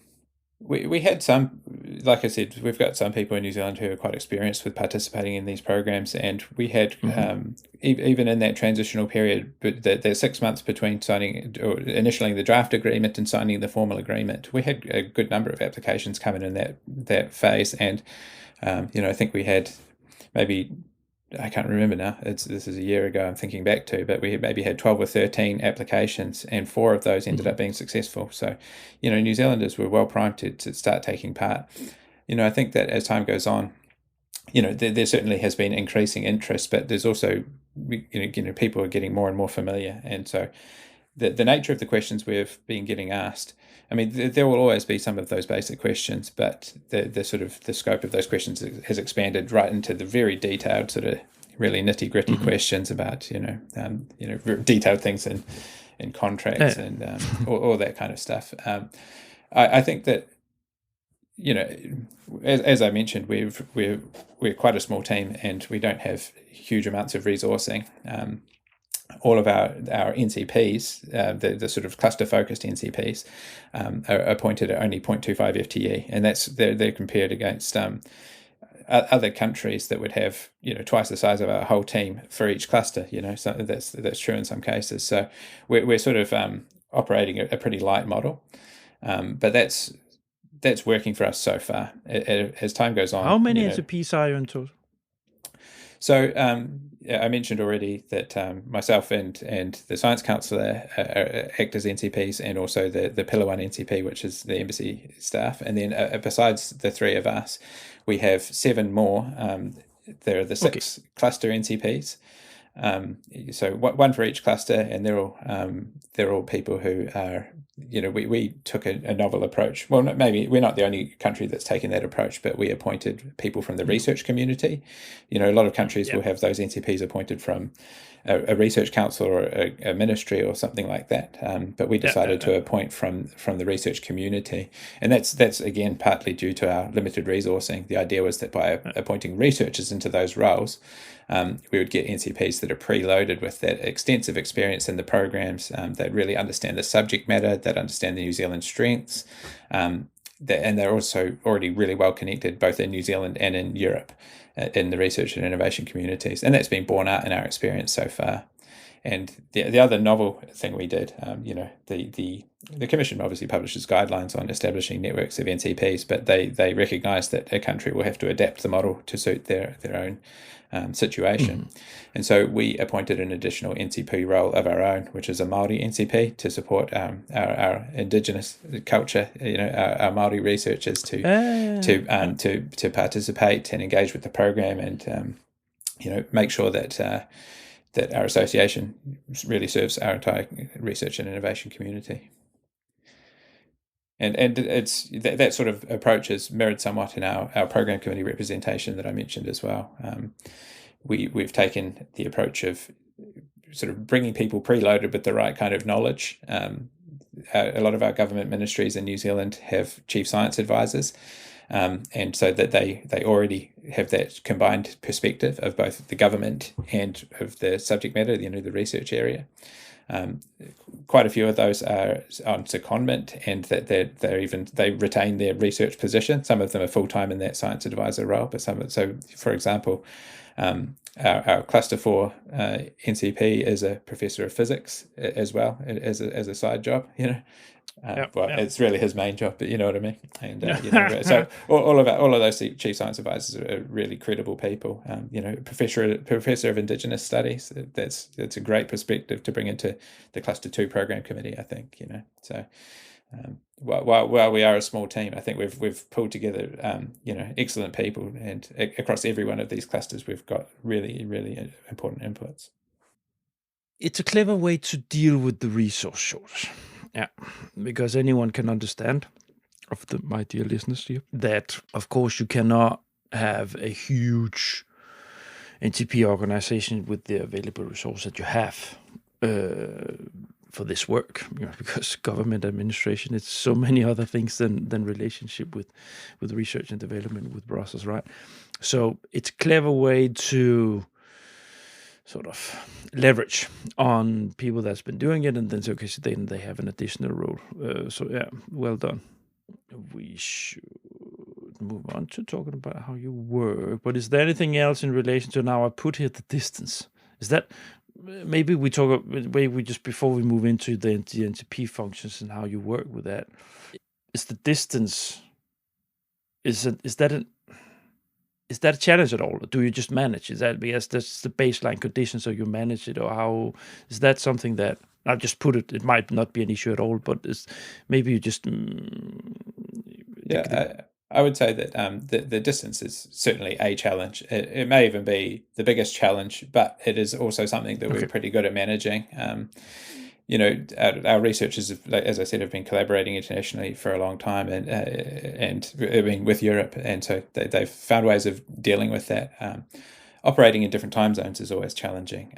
we had some, like I said, we've got some people in New Zealand who are quite experienced with participating in these programs, and we had even in that transitional period, but the 6 months between signing or initially the draft agreement and signing the formal agreement, we had a good number of applications coming in that phase, and I think we had maybe, I can't remember now. This is a year ago I'm thinking back to, but we maybe had 12 or 13 applications, and 4 of those ended up being successful. So, New Zealanders were well primed to start taking part. I think that as time goes on, there certainly has been increasing interest, but there's also, people are getting more and more familiar. And so the nature of the questions we've been getting asked, I mean, there will always be some of those basic questions, but the sort of the scope of those questions has expanded right into the very detailed, sort of really nitty gritty questions about, detailed things in contracts and all that kind of stuff. I think that, as I mentioned, we're quite a small team and we don't have huge amounts of resourcing. All of our NCPs, the sort of cluster-focused NCPs, are appointed at only 0.25 FTE, and they're compared against other countries that would have twice the size of our whole team for each cluster. So that's true in some cases. So we're sort of operating a pretty light model, but that's working for us so far. As time goes on, how many NCPs are you in total? So I mentioned already that myself and the science counsellor act as NCPs, and also the Pillar 1 NCP, which is the embassy staff. And then besides the 3 of us, we have 7 more. There are the 6 cluster NCPs. So one for each cluster, and they're all people who are, we took a novel approach. Well, maybe we're not the only country that's taken that approach, but we appointed people from the research community. A lot of countries will have those NCPs appointed from a research council or a ministry or something like that. But we decided to appoint from the research community, and that's again partly due to our limited resourcing. The idea was that by appointing researchers into those roles, we would get NCPs that are preloaded with that extensive experience in the programs, that really understand the subject matter, that understand the New Zealand strengths, and they're also already really well connected both in New Zealand and in Europe in the research and innovation communities. And that's been borne out in our experience so far. And the other novel thing we did, the Commission obviously publishes guidelines on establishing networks of NCPs, but they recognise that a country will have to adapt the model to suit their own situation. And so we appointed an additional NCP role of our own, which is a Māori NCP, to support our Indigenous culture, our Māori researchers to participate and engage with the program, and make sure that our association really serves our entire research and innovation community. And it's that sort of approach is mirrored somewhat in our program committee representation that I mentioned as well. We've taken the approach of sort of bringing people preloaded with the right kind of knowledge. A lot of our government ministries in New Zealand have chief science advisors, and so that they already have that combined perspective of both the government and of the subject matter, the research area. Quite a few of those are on secondment, and that they retain their research position. Some of them are full time in that science advisor role, but so for example, our cluster 4 NCP is a professor of physics as well as a side job. It's really his main job, but you know what I mean. And so all of those chief science advisors are really credible people. Professor of Indigenous Studies. That's a great perspective to bring into the Cluster 2 program committee, I think. So. While we are a small team, I think we've pulled together excellent people, and across every one of these clusters, we've got really, really important inputs. It's a clever way to deal with the resource shortage. Yeah, because anyone can understand, my dear listeners here, that of course you cannot have a huge NCP organization with the available resources that you have for this work, because government administration, it's so many other things than relationship with research and development with Brussels, right? So it's a clever way to sort of leverage on people that's been doing it, and then say, okay, so then they have an additional role. So yeah, well done. We should move on to talking about how you work. But is there anything else in relation to, now I put here the distance? Is that maybe we talk, maybe just before we move into the NCP functions and how you work with that? Is the distance, is that a challenge at all? Or do you just manage? Is that because that's the baseline condition, so you manage it, or how is that something that I'll just put it? It might not be an issue at all, but maybe you just I would say that the distance is certainly a challenge. It may even be the biggest challenge, but it is also something that we're pretty good at managing. Our researchers, as I said, have been collaborating internationally for a long time, and with Europe, and so they've found ways of dealing with that. Operating in different time zones is always challenging.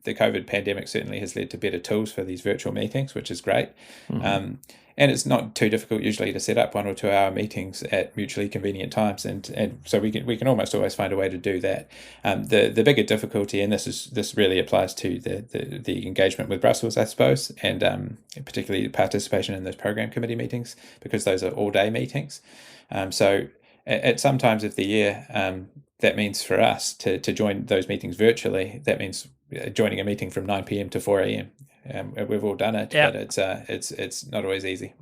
The COVID pandemic certainly has led to better tools for these virtual meetings, which is great. Mm-hmm. And it's not too difficult usually to set up 1 or 2 hour meetings at mutually convenient times, and so we can almost always find a way to do that. The bigger difficulty, and this really applies to the engagement with Brussels, I suppose, and particularly participation in those program committee meetings, because those are all day meetings. So at some times of the year, that means for us to join those meetings virtually, that means joining a meeting from 9 p.m. to 4 a.m. We've all done it, but it's not always easy.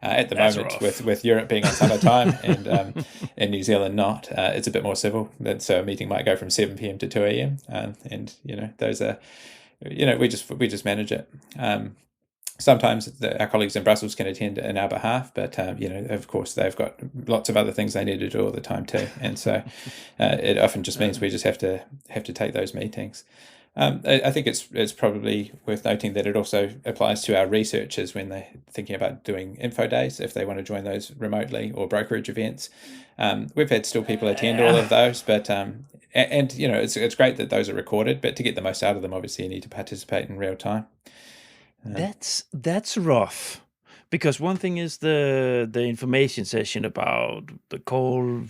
At the moment, with Europe being on summertime and in New Zealand not, it's a bit more civil. So a meeting might go from 7 p.m. to 2 a.m. And those are, we just manage it. Sometimes our colleagues in Brussels can attend in our behalf, but of course they've got lots of other things they need to do all the time too, and so it often just means we just have to take those meetings. I think it's probably worth noting that it also applies to our researchers when they're thinking about doing info days, if they want to join those remotely, or brokerage events. We've had still people attend all of those, but it's great that those are recorded, but to get the most out of them, obviously you need to participate in real time. That's rough, because one thing is the information session about the call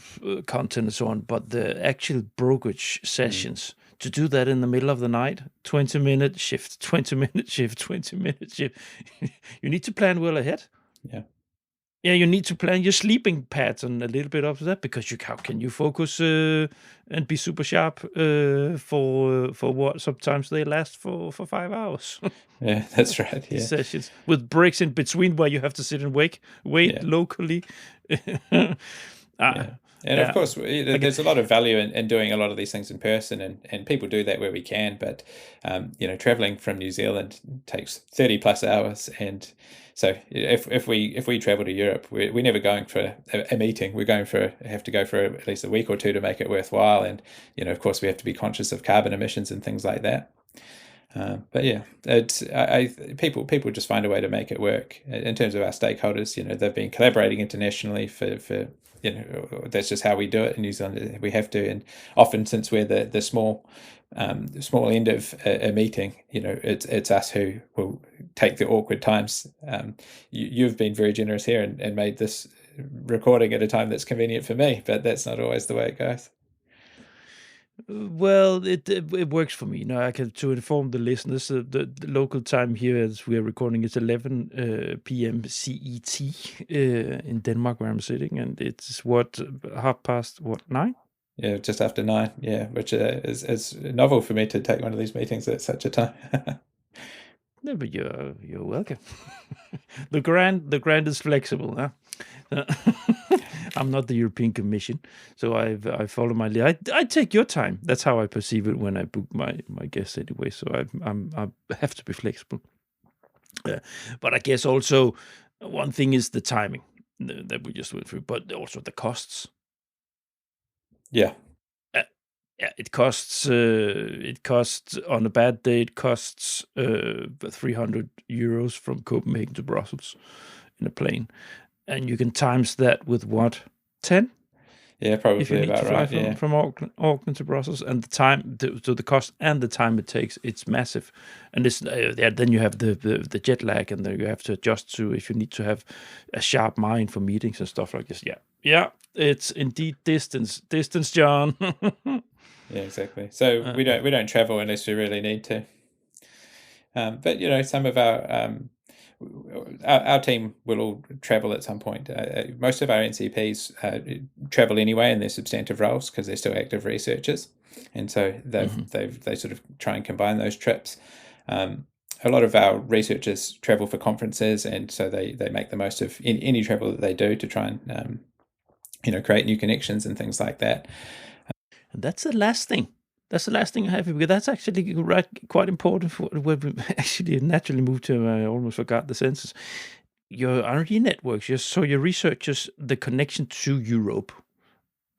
content and so on, but the actual brokerage sessions, to do that in the middle of the night, 20-minute shift, 20-minute shift, 20-minute shift, you need to plan well ahead. Yeah, you need to plan your sleeping pattern a little bit after that, because how can you focus and be super sharp for what sometimes they last for 5 hours. Yeah, that's right. These sessions with breaks in between where you have to sit and wait locally. And of course, there's a lot of value in doing a lot of these things in person, and people do that where we can. But traveling from New Zealand takes 30 plus hours, and so if we travel to Europe, we're never going for a meeting. We're have to go for at least a week or two to make it worthwhile, and of course we have to be conscious of carbon emissions and things like that. But yeah, people just find a way to make it work. In terms of our stakeholders, they've been collaborating internationally for that's just how we do it in New Zealand. We have to, and often, since we're the small end of a meeting, it's us who will take the awkward times. You've been very generous here and made this recording at a time that's convenient for me, but that's not always the way it goes. Well, it works for me. You know, I can to inform the listeners. The local time here, as we are recording, is 11 p.m. CET in Denmark, where I'm sitting, and it's what 9:30. Yeah, just after 9. Yeah, which is novel for me to take one of these meetings at such a time. No, but you're welcome. The grant is flexible, huh? I'm not the European Commission, so I follow my lead. I take your time. That's how I perceive it when I book my guests anyway. So I have to be flexible. But I guess also one thing is the timing that we just went through, but also the costs. Yeah. Yeah, it costs. It costs on a bad day. It costs 300 euros from Copenhagen to Brussels in a plane, and you can times that with what 10. Yeah, If you probably need to about fly right. Yeah. from Auckland to Brussels, and the time, so the cost and the time it takes, it's massive. And this, then you have the jet lag, and then you have to adjust to if you need to have a sharp mind for meetings and stuff like this. Yeah, it's indeed distance, John. Yeah, exactly. So we don't travel unless we really need to. But some of our team will all travel at some point. Most of our NCPs travel anyway in their substantive roles because they're still active researchers, and so they sort of try and combine those trips. A lot of our researchers travel for conferences, and so they make the most of any travel that they do to try and create new connections and things like that. And that's the last thing. That's the last thing I have, because that's actually quite important for where we actually naturally moved to. I almost forgot the senses. Your R&D networks, your researchers, the connection to Europe,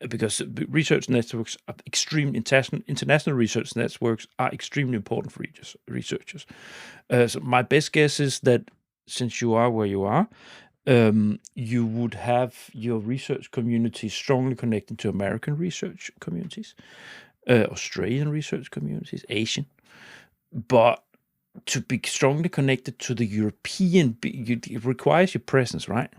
because research networks are international research networks are extremely important for researchers. So my best guess is that since you are where you are, you would have your research community strongly connected to American research communities, Australian research communities, Asian, but to be strongly connected to the European, it requires your presence, right?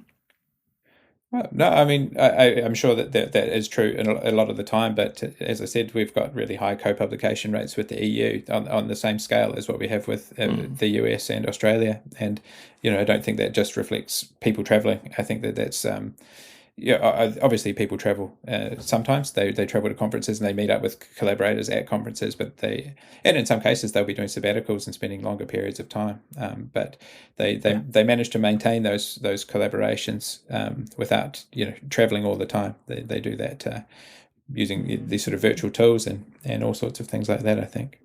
Well, no, I mean, I'm sure that is true a lot of the time, but as I said, we've got really high co-publication rates with the EU on the same scale as what we have with the US and Australia. And, I don't think that just reflects people traveling. I think that's obviously people travel. Sometimes they travel to conferences and they meet up with collaborators at conferences, and in some cases they'll be doing sabbaticals and spending longer periods of time. But they manage to maintain those collaborations without traveling all the time. They do that using these sort of virtual tools and all sorts of things like that, I think.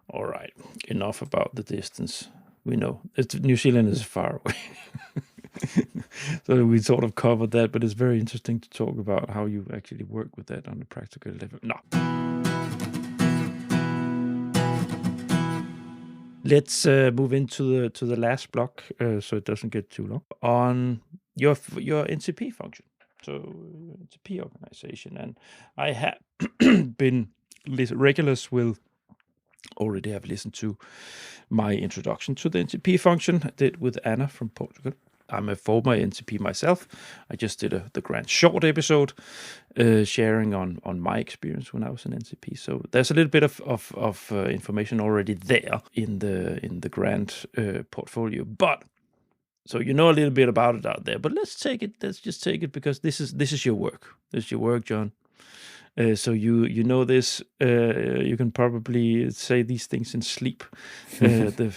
All right, enough about the distance. We know New Zealand is far away. So we sort of covered that, but it's very interesting to talk about how you actually work with that on a practical level. No. Let's move into the last block, so it doesn't get too long, on your NCP function. So NCP organization, and I have been regulars will already have listened to my introduction to the NCP function I did with Anna from Portugal. I'm a former NCP myself. I just did the grant short episode sharing on my experience when I was an NCP. So there's a little bit of information already there in the grant portfolio. But so you know a little bit about it out there. But let's just take it because this is your work. This is your work, John. So you know this. You can probably say these things in sleep. The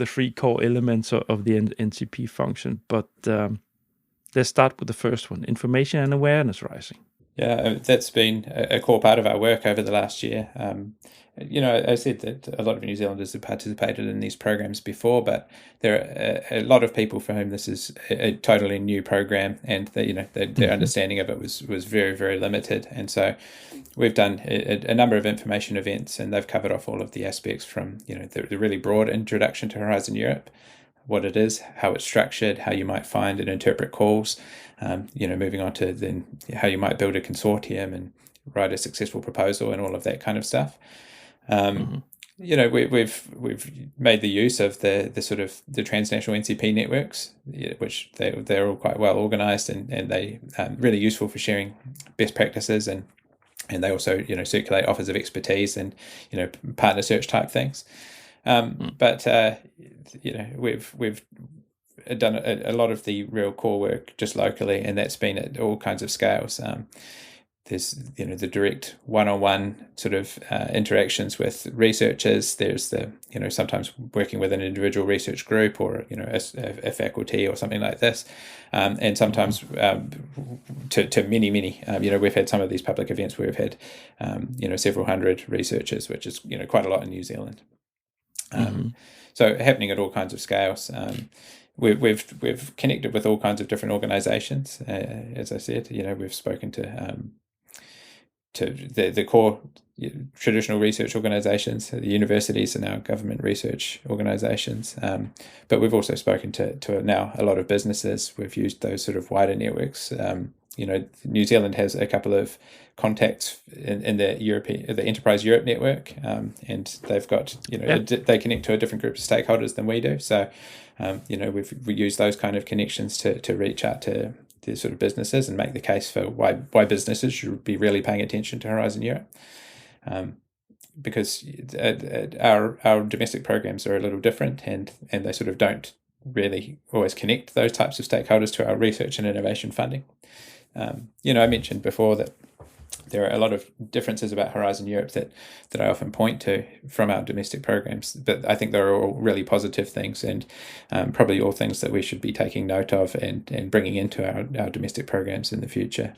three core elements of the NCP function. But let's start with the first one: information and awareness rising. Yeah, that's been a core part of our work over the last year. I said that a lot of New Zealanders have participated in these programs before, but there are a lot of people for whom this is a totally new program, and their understanding of it was very, very limited. And so we've done a number of information events, and they've covered off all of the aspects from the really broad introduction to Horizon Europe, what it is, how it's structured, how you might find and interpret calls, moving on to then how you might build a consortium and write a successful proposal and all of that kind of stuff. We've made the use of the sort of the transnational NCP networks, which they're all quite well organised and they really useful for sharing best practices and and they also circulate offers of expertise and partner search type things. But we've done a lot of the real core work just locally, and that's been at all kinds of scales. There's the direct one-on-one sort of interactions with researchers. There's the sometimes working with an individual research group or a faculty or something like this, and sometimes to many we've had some of these public events where we've had several hundred researchers, which is quite a lot in New Zealand. So happening at all kinds of scales. We've connected with all kinds of different organisations. As I said, we've spoken to the core traditional research organisations, the universities and our government research organisations. But we've also spoken to now a lot of businesses. We've used those sort of wider networks. New Zealand has a couple of contacts in the Enterprise Europe network, and they've got they connect to a different group of stakeholders than we do. So we use those kind of connections to reach out to the sort of businesses and make the case for why businesses should be really paying attention to Horizon Europe, because our domestic programs are a little different, and they sort of don't really always connect those types of stakeholders to our research and innovation funding. I mentioned before that there are a lot of differences about Horizon Europe that I often point to from our domestic programs, but I think they're all really positive things, and probably all things that we should be taking note of and bringing into our domestic programs in the future.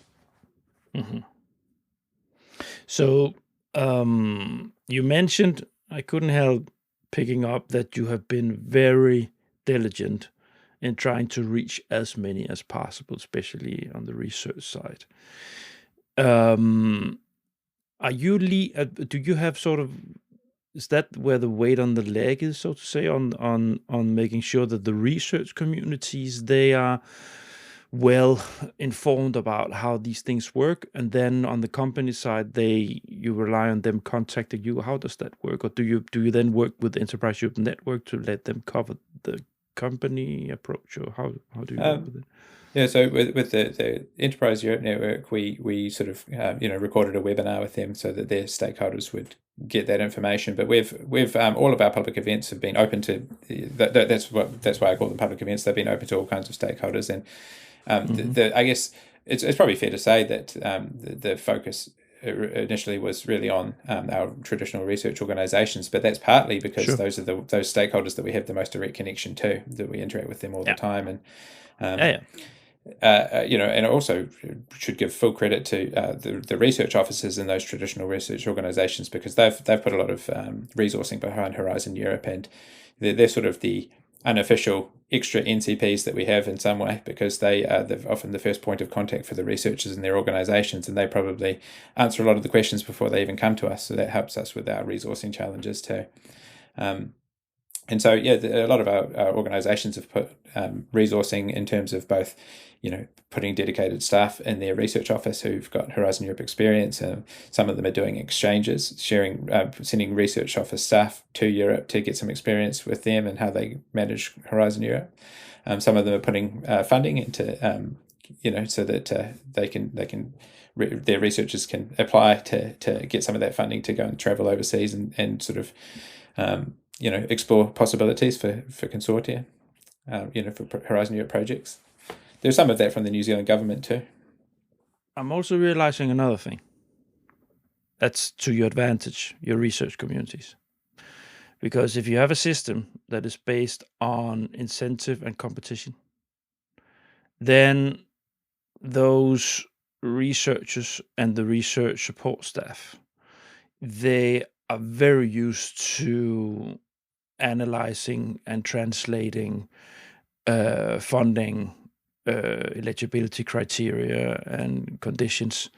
So you mentioned, I couldn't help picking up that you have been very diligent in trying to reach as many as possible, especially on the research side. Are you do you have sort of, is that where the weight on the leg is, so to say, on making sure that the research communities, they are well informed about how these things work, and then on the company side, you rely on them contacting you? How does that work? Or do you then work with the Enterprise Europe network to let them cover the company approach, or how do you work with it? Yeah, so with the Enterprise Europe network, we sort of recorded a webinar with them so that their stakeholders would get that information. But we've all of our public events have been open to that's why I call them public events. They've been open to all kinds of stakeholders, and I guess it's probably fair to say that the focus initially was really on our traditional research organisations, but that's partly because those are those stakeholders that we have the most direct connection to, that we interact with them all the time, and and it also should give full credit to the research officers in those traditional research organisations, because they've put a lot of resourcing behind Horizon Europe, and they're sort of the unofficial extra NCPs that we have in some way, because they're often the first point of contact for the researchers in their organisations, and they probably answer a lot of the questions before they even come to us. So that helps us with our resourcing challenges too. And so, a lot of our organisations have put resourcing in terms of both, putting dedicated staff in their research office who've got Horizon Europe experience. Some of them are doing exchanges, sending research office staff to Europe to get some experience with them and how they manage Horizon Europe. Some of them are putting funding into, so that their researchers can apply to get some of that funding to go and travel overseas and sort of explore possibilities for consortia, for Horizon Europe projects. There's some of that from the New Zealand government too. I'm also realizing another thing. That's to your advantage, your research communities. Because if you have a system that is based on incentive and competition, then those researchers and the research support staff, they are very used to analyzing and translating funding, eligibility criteria and conditions,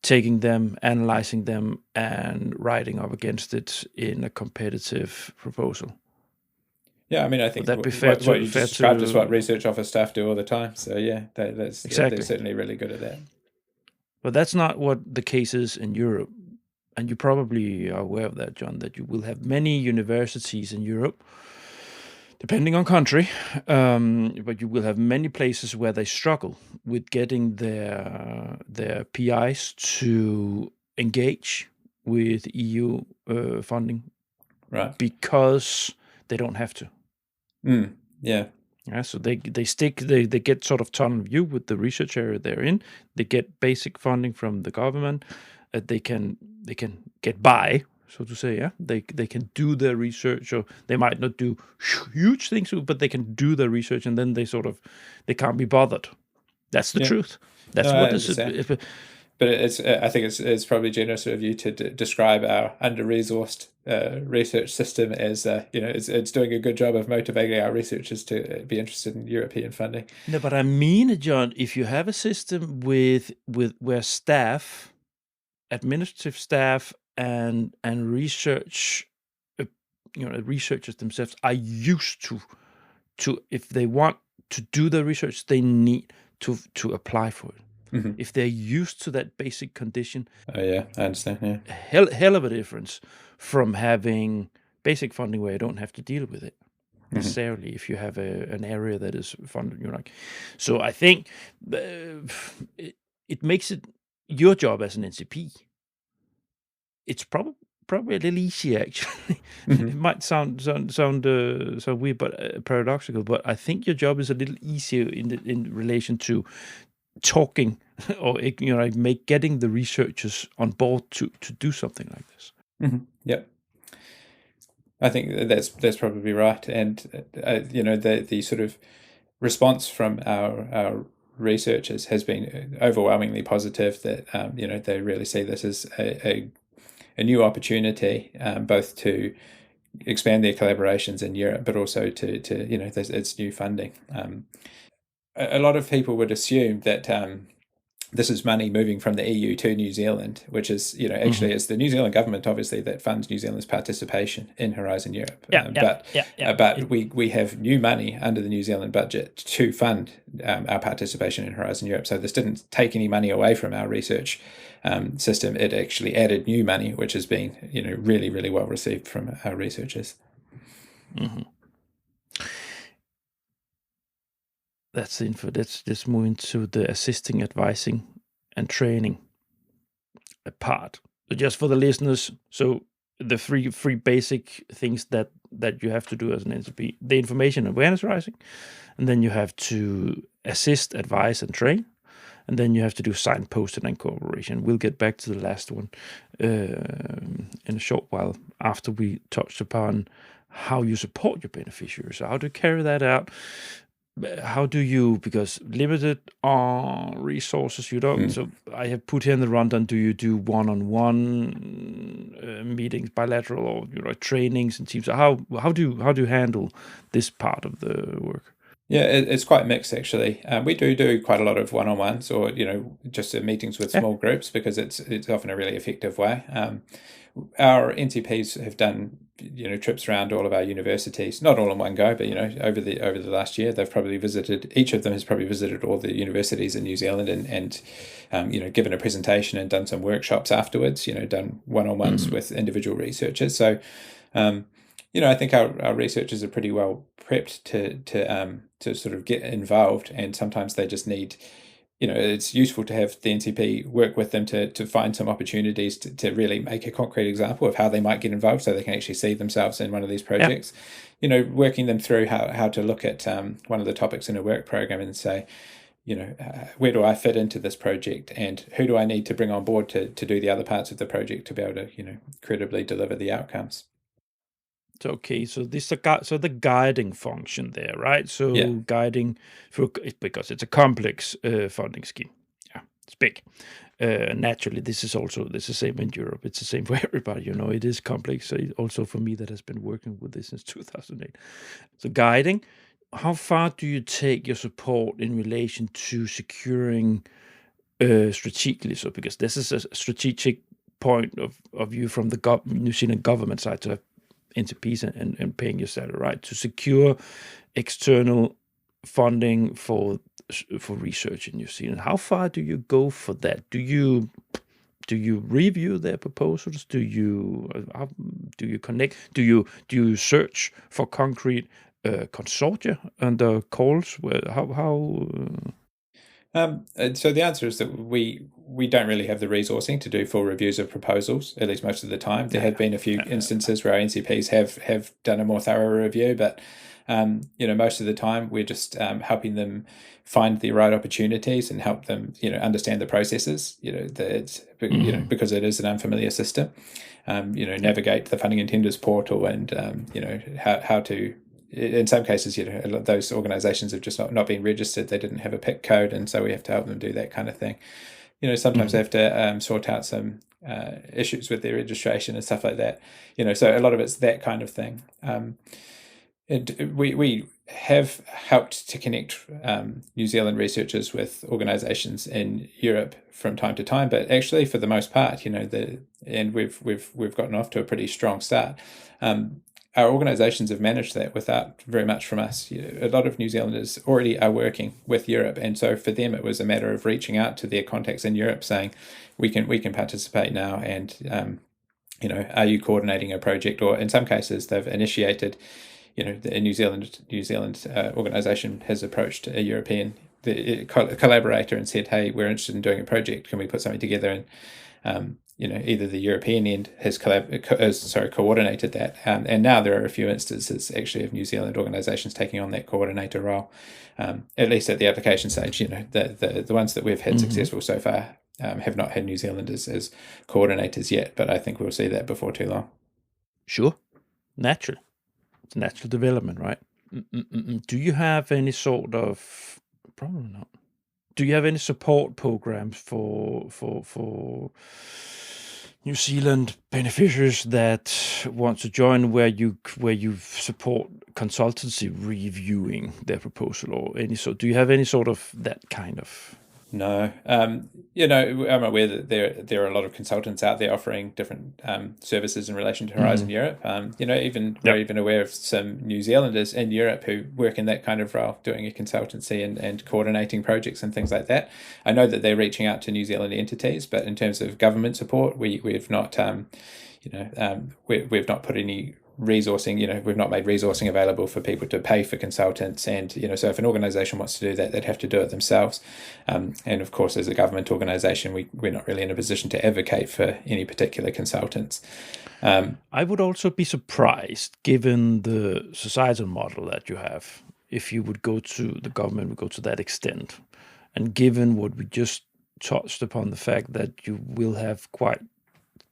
taking them, analyzing them, and writing up against it in a competitive proposal. Yeah, I mean, I think would that be fair what you described is what research office staff do all the time. So yeah, that's exactly. They're certainly really good at that. But that's not what the case is in Europe. And you probably are aware of that, John, that you will have many universities in Europe, depending on country, but you will have many places where they struggle with getting their PIs to engage with EU funding, Right. because they don't have to. Yeah. Yeah, so they get sort of tunnel view with the research area they're in. They get basic funding from the government. They can get by, so to say. Yeah, they can do their research, or they might not do huge things, but they can do their research, and then they can't be bothered. That's the truth. That's No, I what is understand. it. But I think it's probably generous of you to describe our under-resourced research system as it's doing a good job of motivating our researchers to be interested in European funding. No, but I mean, John, if you have a system with where staff, administrative staff, and research, researchers themselves are used to if they want to do the research, they need to apply for it. If they're used to that basic condition, Oh yeah, I understand. Yeah, hell of a difference from having basic funding where you don't have to deal with it necessarily. If you have an area that is funded, so I think it makes it your job as an NCP. It's probably a little easier, actually. It might sound weird, but paradoxical. But I think your job is a little easier in relation to talking, or getting the researchers on board to do something like this. Yep. I think that's probably right, and the sort of response from our researchers has been overwhelmingly positive. That they really see this as a new opportunity, both to expand their collaborations in Europe, but also to it's new funding. A lot of people would assume that this is money moving from the EU to New Zealand, which is, actually it's the New Zealand government, obviously, that funds New Zealand's participation in Horizon Europe. But we have new money under the New Zealand budget to fund our participation in Horizon Europe. So this didn't take any money away from our research system. It actually added new money, which has been, really, really well received from our researchers. That's the info. Let's just move into the assisting, advising, and training part. So just for the listeners, so the three basic things that you have to do as an NCP: the information awareness rising, and then you have to assist, advise, and train, and then you have to do signposting and cooperation. We'll get back to the last one in a short while, after we touched upon how you support your beneficiaries. So how to carry that out. How do you, because limited resources, you don't. So I have put here in the rundown, do you do one-on-one meetings, bilateral, or trainings and teams? How do you handle this part of the work? Yeah, it's quite mixed, actually. We do quite a lot of one-on-ones, or just meetings with small groups, because it's often a really effective way. Our NCPs have done trips around all of our universities, not all in one go, but over the last year, each of them has probably visited all the universities in New Zealand, and given a presentation and done some workshops afterwards. Done one-on-ones with individual researchers. So I think our researchers are pretty well prepped to sort of get involved, and sometimes they just need, it's useful to have the NCP work with them to find some opportunities to really make a concrete example of how they might get involved, so they can actually see themselves in one of these projects. Working them through how to look at one of the topics in a work program and say, where do I fit into this project, and who do I need to bring on board to do the other parts of the project to be able to credibly deliver the outcomes. Okay, so the guiding function there, right? So guiding because it's a complex funding scheme. Yeah, it's big. Naturally, this is the same in Europe. It's the same for everybody. It is complex. Also for me, that has been working with this since 2008. So guiding. How far do you take your support in relation to securing strategically? So because this is a strategic point of view from the New Zealand government side, to have NCPs and paying your salary, right? To secure external funding for research in New Zealand. How far do you go for that? Do you review their proposals? Do you connect? Do you search for concrete consortia under calls? How? So the answer is that we don't really have the resourcing to do full reviews of proposals, at least most of the time. There have been a few instances where our NCPs have done a more thorough review, but most of the time we're just helping them find the right opportunities and help them, understand the processes, because it is an unfamiliar system, navigate the funding and tenders portal and, how to, in some cases, those organizations have just not been registered. They didn't have a PIC code, and so we have to help them do that kind of thing. Sometimes they have to sort out some issues with their registration and stuff like that. So a lot of it's that kind of thing. We have helped to connect New Zealand researchers with organisations in Europe from time to time, but actually, for the most part, and we've gotten off to a pretty strong start. Our organisations have managed that without very much from us. A lot of New Zealanders already are working with Europe, and so for them it was a matter of reaching out to their contacts in Europe, saying, "We can participate now," and are you coordinating a project? Or in some cases, they've initiated. The New Zealand organisation has approached a European collaborator and said, "Hey, we're interested in doing a project. Can we put something together?" And either the European end has coordinated that, and now there are a few instances actually of New Zealand organisations taking on that coordinator role, at least at the application stage. The ones that we've had successful so far have not had New Zealanders as coordinators yet, but I think we'll see that before too long. Sure, natural. It's natural development, right? Do you have any sort of, probably not, do you have any support programs for New Zealand beneficiaries that want to join, where you support consultancy reviewing their proposal, or do you have any sort of that kind of? No, I'm aware that there are a lot of consultants out there offering different services in relation to Horizon Europe. We're even aware of some New Zealanders in Europe who work in that kind of role, doing a consultancy and coordinating projects and things like that. I know that they're reaching out to New Zealand entities, but in terms of government support, we've not, we've not put any resourcing, we've not made resourcing available for people to pay for consultants, and so if an organisation wants to do that, they'd have to do it themselves, and of course as a government organisation we're not really in a position to advocate for any particular consultants. I would also be surprised, given the societal model that you have, if you would go to the government, would go to that extent, and given what we just touched upon, the fact that you will have quite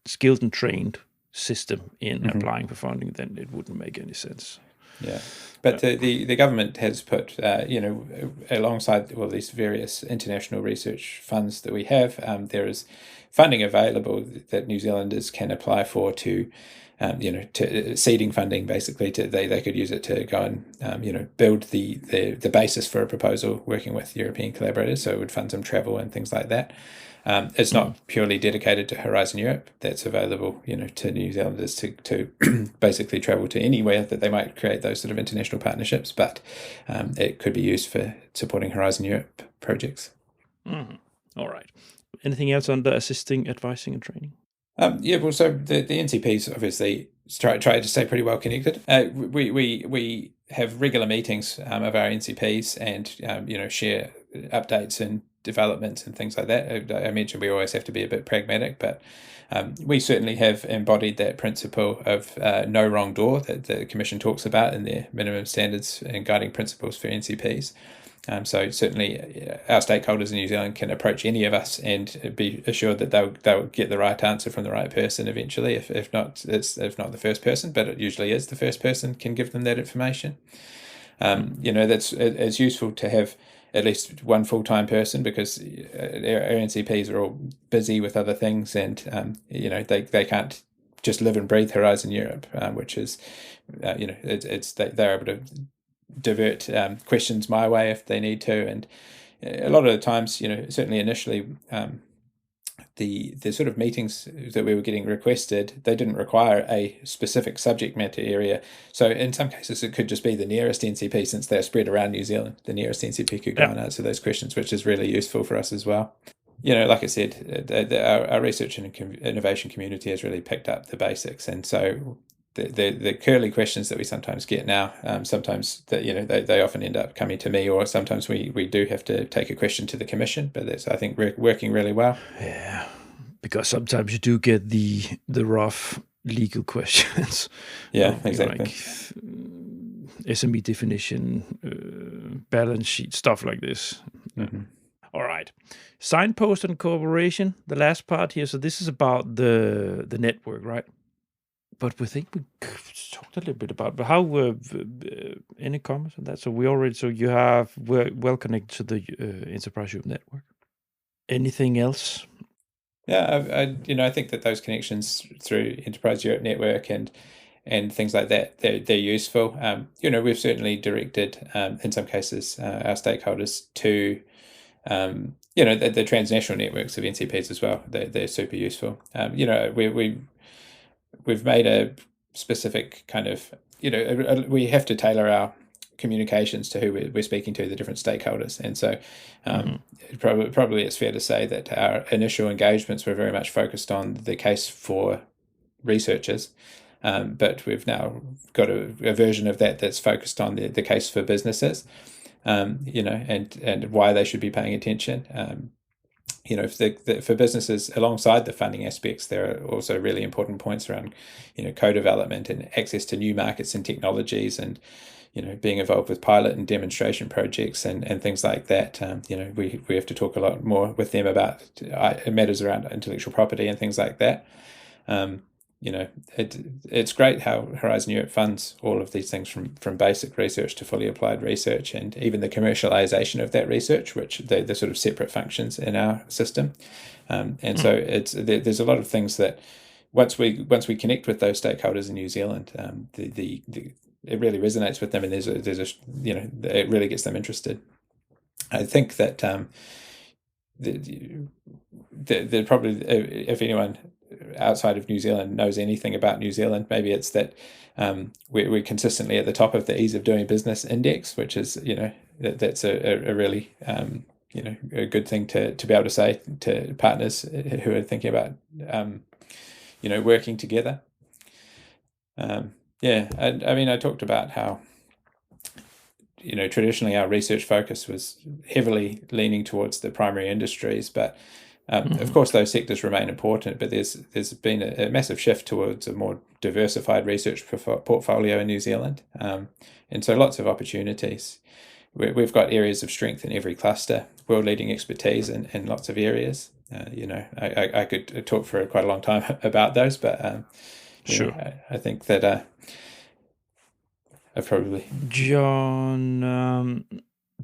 skilled and trained system in applying for funding, then it wouldn't make any sense. Yeah, but the government has put, alongside these various international research funds that we have, there is funding available that New Zealanders can apply for to seeding funding. Basically, they could use it to go and build the basis for a proposal, working with European collaborators. So it would fund some travel and things like that. It's not purely dedicated to Horizon Europe. That's available, to New Zealanders to basically travel to anywhere that they might create those sort of international partnerships. But it could be used for supporting Horizon Europe projects. All right. Anything else under assisting, advising, and training? So the NCPs obviously try to stay pretty well connected. We have regular meetings of our NCPs and share updates and developments and things like that. I mentioned we always have to be a bit pragmatic, but we certainly have embodied that principle of no wrong door that the Commission talks about in their minimum standards and guiding principles for NCPs. So certainly our stakeholders in New Zealand can approach any of us and be assured that they'll get the right answer from the right person eventually. If not the first person, but it usually is the first person can give them that information. It's useful to have at least one full-time person, because our NCPs are all busy with other things, and they can't just live and breathe Horizon Europe, which is they're able to divert questions my way if they need to, and a lot of the times, certainly initially, the sort of meetings that we were getting requested, they didn't require a specific subject matter area. So in some cases, it could just be the nearest NCP, since they're spread around New Zealand. The nearest NCP could go and answer those questions, which is really useful for us as well. Like I said, our research and innovation community has really picked up the basics, and so the curly questions that we sometimes get now, sometimes that they often end up coming to me, or sometimes we do have to take a question to the commission. But that's, I think, working really well. Yeah, because sometimes you do get the rough legal questions. Yeah, exactly. Like SME definition, balance sheet, stuff like this. Mm-hmm. All right. Signpost and cooperation, the last part here. So this is about the network, right? But we think we talked a little bit about, but how any comments on that? So you have well connected to the Enterprise Europe network. Anything else? Yeah, I think that those connections through Enterprise Europe network and things like that, they're useful. We've certainly directed, in some cases, our stakeholders to, the transnational networks of NCPs as well. They're super useful. We've made a specific kind of, we have to tailor our communications to who we're speaking to, the different stakeholders. And so probably it's fair to say that our initial engagements were very much focused on the case for researchers. But we've now got a version of that that's focused on the case for businesses, and why they should be paying attention. For businesses, alongside the funding aspects, there are also really important points around, co-development and access to new markets and technologies, and being involved with pilot and demonstration projects and things like that. We have to talk a lot more with them about matters around intellectual property and things like that. It's great how Horizon Europe funds all of these things from basic research to fully applied research, and even the commercialization of that research, which they're sort of separate functions in our system. So there's a lot of things that once we connect with those stakeholders in New Zealand, it really resonates with them, and it really gets them interested. I think that the probably, if anyone outside of New Zealand knows anything about New Zealand, maybe it's that we're consistently at the top of the ease of doing business index, which is that's a really a good thing to be able to say to partners who are thinking about working together. I talked about how traditionally our research focus was heavily leaning towards the primary industries, but of course those sectors remain important, but there's been a massive shift towards a more diversified research portfolio in New Zealand, and so lots of opportunities. We've got areas of strength in every cluster, world-leading expertise in lots of areas. I could talk for quite a long time about those, but sure. I think that I probably... John,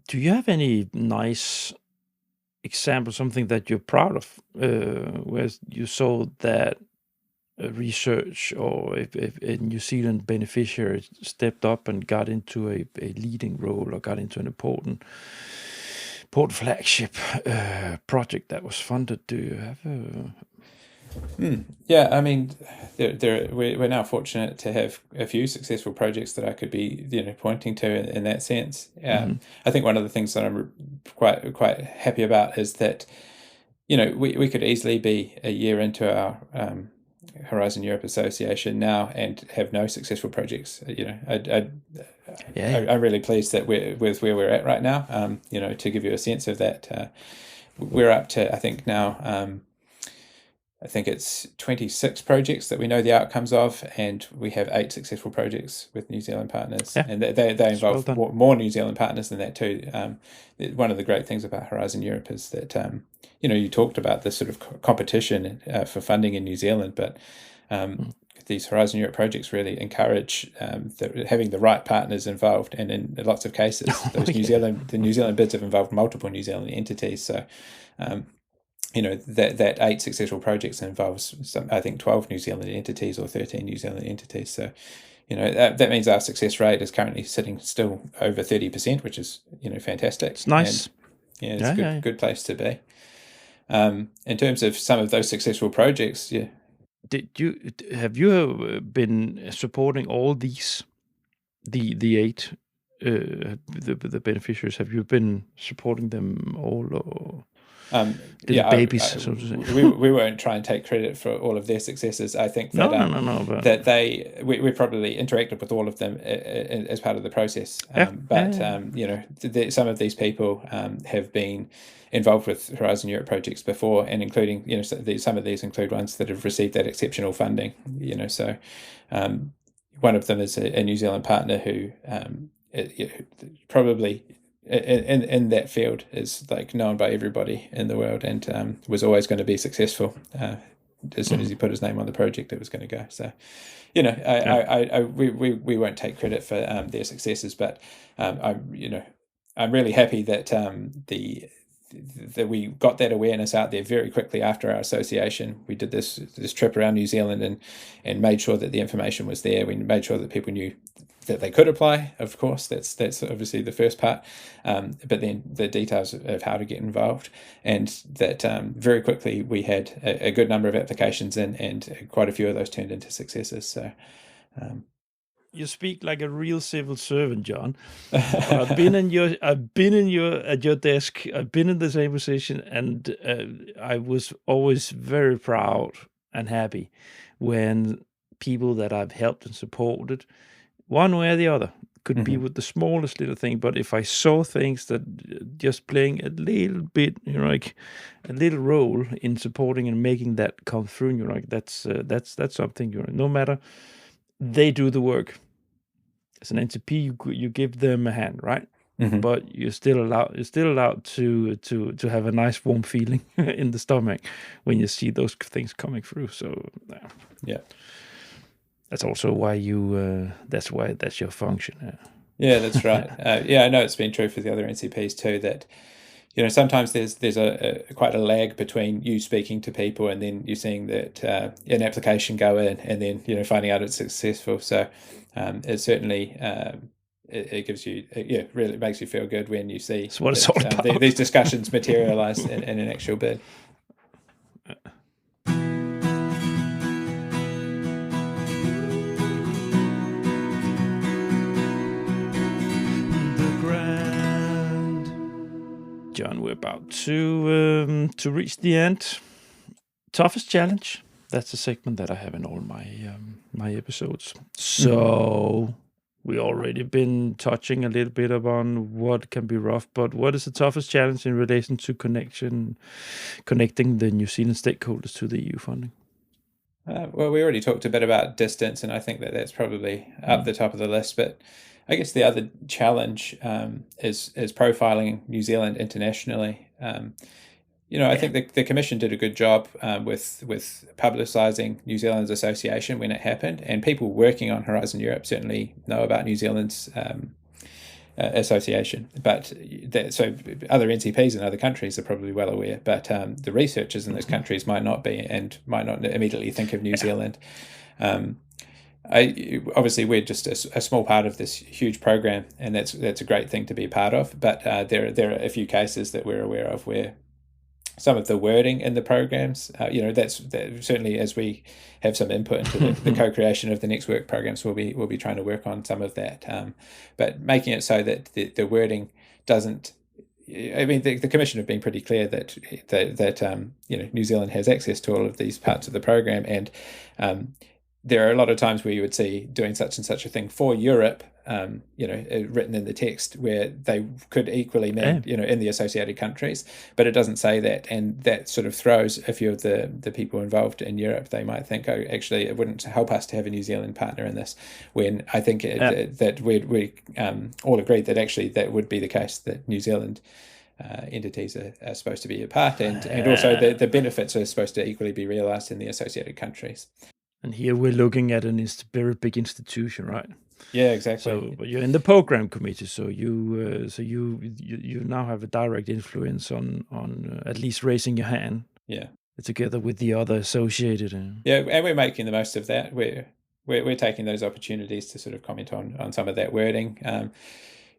do you have any nice example, something that you're proud of, where you saw that research or if a New Zealand beneficiary stepped up and got into a leading role or got into an important flagship project that was funded? Do you have Yeah, I mean, we're now fortunate to have a few successful projects that I could be pointing to in that sense. I think one of the things that I'm quite happy about is that we could easily be a year into our Horizon Europe Association now and have no successful projects. I'm really pleased that with where we're at right now. To give you a sense of that, we're up to, I think now, I think it's 26 projects that we know the outcomes of, and we have 8 successful projects with New Zealand partners. Yeah. And they involve more New Zealand partners than that too. One of the great things about Horizon Europe is that, you talked about the sort of competition for funding in New Zealand, but these Horizon Europe projects really encourage having the right partners involved, and in lots of cases, the New Zealand bids have involved multiple New Zealand entities. So, that 8 successful projects involves I think 12 New Zealand entities or 13 New Zealand entities. So, that means our success rate is currently sitting still over 30%, which is fantastic. It's nice. And, it's a good place to be. In terms of some of those successful projects, have you been supporting all these, the 8 the beneficiaries? Have you been supporting them all, or? little babies, so to say. we won't try and take credit for all of their successes. I think that No. But that we probably interacted with all of them as part of the process. Some of these people have been involved with Horizon Europe projects before, and including some of these include ones that have received that exceptional funding. So one of them is a New Zealand partner who probably in that field is like known by everybody in the world, and was always going to be successful. As soon as he put his name on the project, it was going to go. So, we won't take credit for their successes, but I'm really happy that that we got that awareness out there very quickly after our association. We did this trip around New Zealand and made sure that the information was there. We made sure that people knew that they could apply. Of course, that's obviously the first part, but then the details of how to get involved, and that very quickly we had a good number of applications and quite a few of those turned into successes. So. You speak like a real civil servant, John. I've been at your desk. I've been in the same position, and I was always very proud and happy when people that I've helped and supported, one way or the other, could be with the smallest little thing. But if I saw things that just playing a little bit, like a little role in supporting and making that come through, you're like, that's something. No matter. They do the work. As an NCP, you give them a hand, right? But you're still allowed to have a nice warm feeling in the stomach when you see those things coming through. So yeah, that's also why that's your function. Yeah, that's right. I know it's been true for the other NCPs too, that sometimes there's quite a lag between you speaking to people and then you seeing that an application go in and then finding out it's successful. So it certainly it gives you really makes you feel good when you see that's what it's all about. These discussions materialize in an actual bid. John, we're about to reach the end. Toughest challenge. That's a segment that I have in all my episodes. So we already been touching a little bit upon what can be rough, but what is the toughest challenge in relation to connecting the New Zealand stakeholders to the EU funding? Well, we already talked a bit about distance, and I think that's probably up the top of the list. But I guess the other challenge is profiling New Zealand internationally. I think the Commission did a good job with publicising New Zealand's association when it happened, and people working on Horizon Europe certainly know about New Zealand's association. But so other NCPs in other countries are probably well aware, but the researchers in those countries might not be and might not immediately think of New Zealand. Obviously, we're just a small part of this huge program, and that's a great thing to be a part of. But there are a few cases that we're aware of where some of the wording in the programs, that's certainly as we have some input into the co-creation of the next work programs, we'll be trying to work on some of that. But making it so that the wording doesn't. I mean, the Commission have been pretty clear that New Zealand has access to all of these parts of the program, and there are a lot of times where you would see doing such and such a thing for Europe, written in the text, where they could equally mean, in the associated countries, but it doesn't say that, and that sort of throws a few of the people involved in Europe. They might think, oh, actually, it wouldn't help us to have a New Zealand partner in this, when I think that we all agreed that actually that would be the case, that New Zealand entities are supposed to be a part, and also the benefits are supposed to equally be realised in the associated countries. And here we're looking at a very big institution, right? Yeah, exactly. So, but you're in the program committee, so you now have a direct influence on at least raising your hand. Yeah, together with the other associated. Yeah, and we're making the most of that. We're taking those opportunities to sort of comment on some of that wording.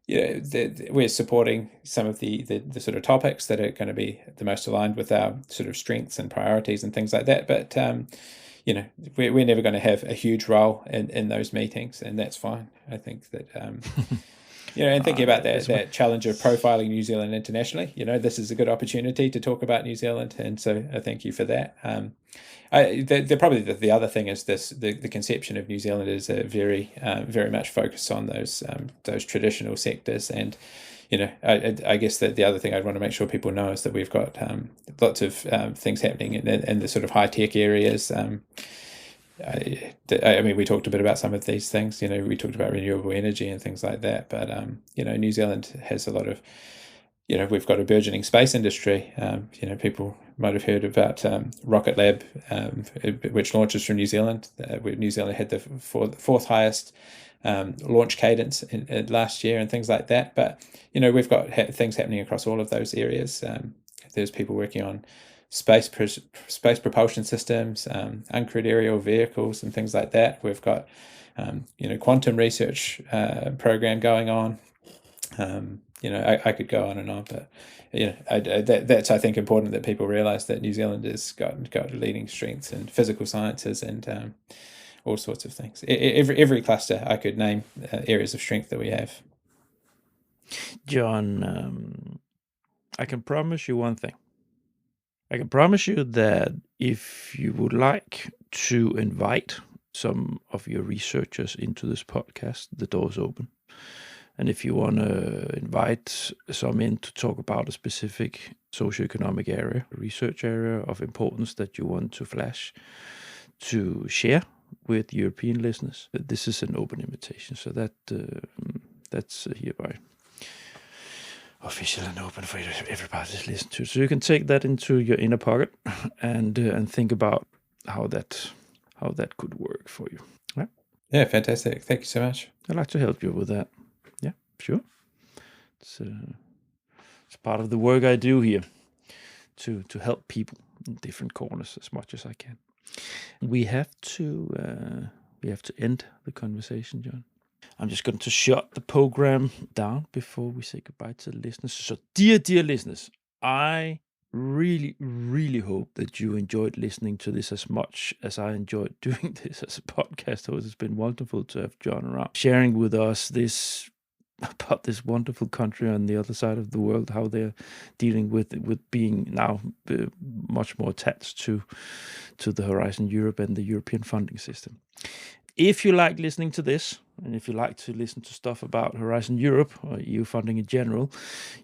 We're supporting some of the sort of topics that are going to be the most aligned with our sort of strengths and priorities and things like that. But we're never going to have a huge role in those meetings, and that's fine. I think that and thinking about That's that challenge of profiling New Zealand internationally, this is a good opportunity to talk about New Zealand, and so I thank you for that. Probably the other thing is the conception of New Zealand is very much focused on those traditional sectors, and I guess that the other thing I'd want to make sure people know is that we've got lots of things happening in the sort of high tech areas. I mean, we talked a bit about some of these things. We talked about renewable energy and things like that. But New Zealand has a lot of, we've got a burgeoning space industry. People might have heard about Rocket Lab, which launches from New Zealand. New Zealand had the fourth highest launch cadence in last year and things like that. But we've got things happening across all of those areas. There's people working on space propulsion systems, uncrewed aerial vehicles, and things like that. We've got quantum research program going on. I could go on and on, but that's I think important that people realise that New Zealand has got leading strengths in physical sciences and all sorts of things. Every cluster I could name areas of strength that we have. John, I can promise you one thing. I can promise you that if you would like to invite some of your researchers into this podcast, the door's open. And if you want to invite some in to talk about a specific socioeconomic area, research area of importance that you want to flash to share with European listeners, this is an open invitation. So that's hereby official and open for everybody to listen to. So you can take that into your inner pocket and think about how that could work for you. Right? Yeah, fantastic. Thank you so much. I'd like to help you with that. Yeah, sure. It's part of the work I do here to help people in different corners as much as I can. We have to end the conversation, John. I'm just going to shut the program down before we say goodbye to the listeners. So, dear listeners, I really, really hope that you enjoyed listening to this as much as I enjoyed doing this as a podcast host. It's been wonderful to have John around, sharing with us about this wonderful country on the other side of the world, how they're dealing with being now much more attached to the Horizon Europe and the European funding system. If you like listening to this, and if you like to listen to stuff about Horizon Europe or EU funding in general,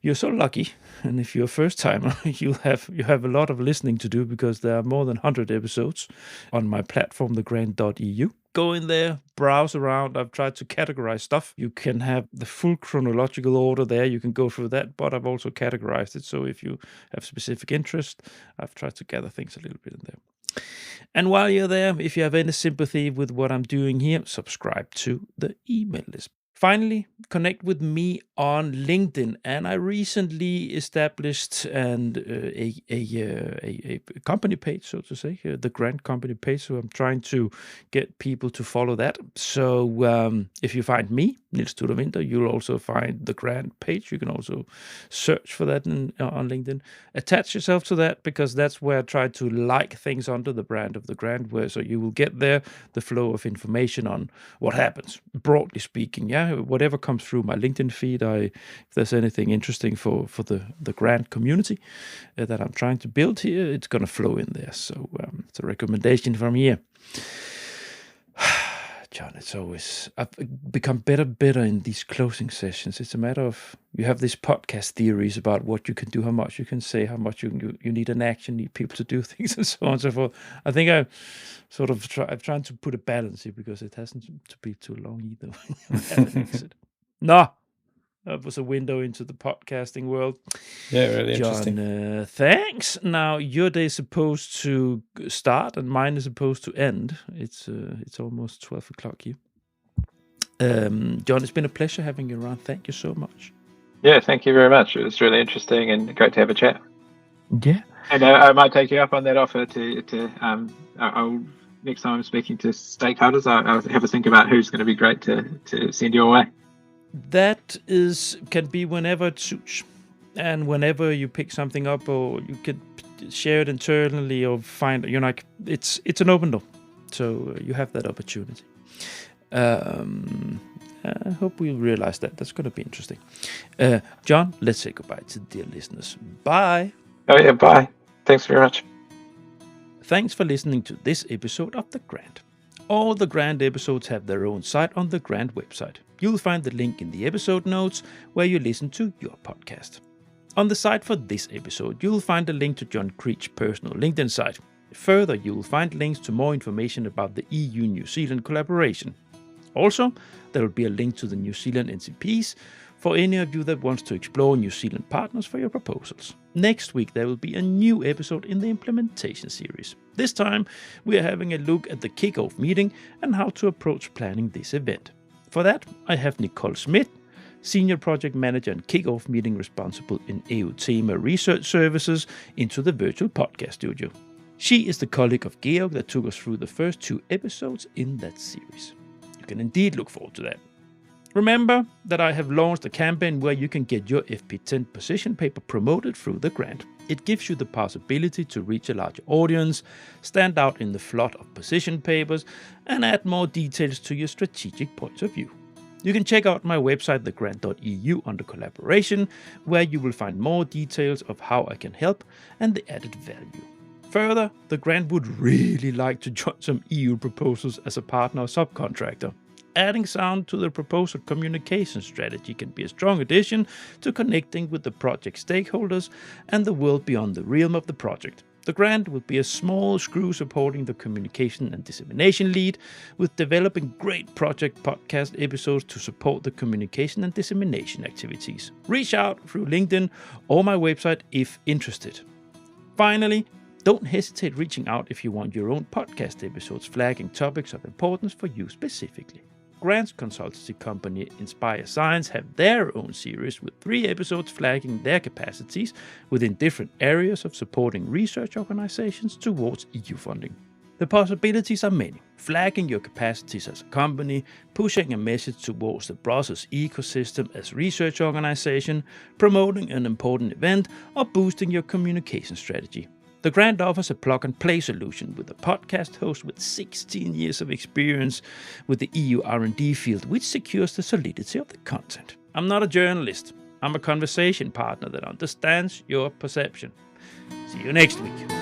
you're so lucky. And if you're a first timer, you have a lot of listening to do, because there are more than 100 episodes on my platform, thegrant.eu. Go in there, browse around. I've tried to categorize stuff. You can have the full chronological order there. You can go through that, but I've also categorized it. So if you have specific interest, I've tried to gather things a little bit in there. And while you're there, if you have any sympathy with what I'm doing here, subscribe to the email list. Finally, connect with me on LinkedIn. And I recently established a company page, so to say, the Grant company page. So I'm trying to get people to follow that. So if you find me, Niels Tudor Winther, you'll also find the Grant page. You can also search for that on LinkedIn. Attach yourself to that, because that's where I try to like things under the brand of the Grant, so you will get there the flow of information on what happens, broadly speaking. Yeah, whatever comes through my LinkedIn feed, if there's anything interesting for the Grant community that I'm trying to build here, it's going to flow in there. So it's a recommendation from here. John, I've become better in these closing sessions. It's a matter of, you have these podcast theories about what you can do, how much you can say, how much you need an action, need people to do things, and so on and so forth. I think I'm trying to put a balance here, because it hasn't to be too long either. No, that was a window into the podcasting world. Yeah, really John, interesting. Thanks. Now your day is supposed to start and mine is supposed to end. It's almost 12 o'clock here. John, it's been a pleasure having you around. Thank you so much. Yeah, thank you very much. It was really interesting and great to have a chat. Yeah. And I might take you up on that offer I'll next time I'm speaking to stakeholders, I'll have a think about who's going to be great to send your way. That can be whenever it suits, and whenever you pick something up, or you could share it internally, or find, it's an open door, so you have that opportunity. I hope we'll realize that. That's going to be interesting. John, let's say goodbye to the dear listeners. Bye. Oh yeah, bye. Thanks very much. Thanks for listening to this episode of The Grant. All the Grant episodes have their own site on the Grant website. You'll find the link in the episode notes where you listen to your podcast. On the site for this episode, you'll find a link to John Creech's personal LinkedIn site. Further, you'll find links to more information about the EU-New Zealand collaboration. Also, there will be a link to the New Zealand NCPs for any of you that wants to explore New Zealand partners for your proposals. Next week, there will be a new episode in the implementation series. This time, we are having a look at the kick-off meeting and how to approach planning this event. For that, I have Nicole Smith, Senior Project Manager and Kick-Off Meeting responsible in EU-Thema Research Services, into the virtual podcast studio. She is the colleague of Georg that took us through the first 2 episodes in that series. You can indeed look forward to that. Remember that I have launched a campaign where you can get your FP10 position paper promoted through the grant. It gives you the possibility to reach a larger audience, stand out in the flood of position papers, and add more details to your strategic points of view. You can check out my website, thegrant.eu, under collaboration, where you will find more details of how I can help and the added value. Further, the grant would really like to join some EU proposals as a partner or subcontractor. Adding sound to the proposal communication strategy can be a strong addition to connecting with the project stakeholders and the world beyond the realm of the project. The grant will be a small screw supporting the communication and dissemination lead, with developing great project podcast episodes to support the communication and dissemination activities. Reach out through LinkedIn or my website if interested. Finally, don't hesitate reaching out if you want your own podcast episodes flagging topics of importance for you specifically. Grant's consultancy company Inspire Science have their own series with 3 episodes flagging their capacities within different areas of supporting research organizations towards EU funding. The possibilities are many: flagging your capacities as a company, pushing a message towards the Brussels ecosystem as research organization, promoting an important event, or boosting your communication strategy. The grant offers a plug-and-play solution with a podcast host with 16 years of experience with the EU R&D field, which secures the solidity of the content. I'm not a journalist. I'm a conversation partner that understands your perception. See you next week.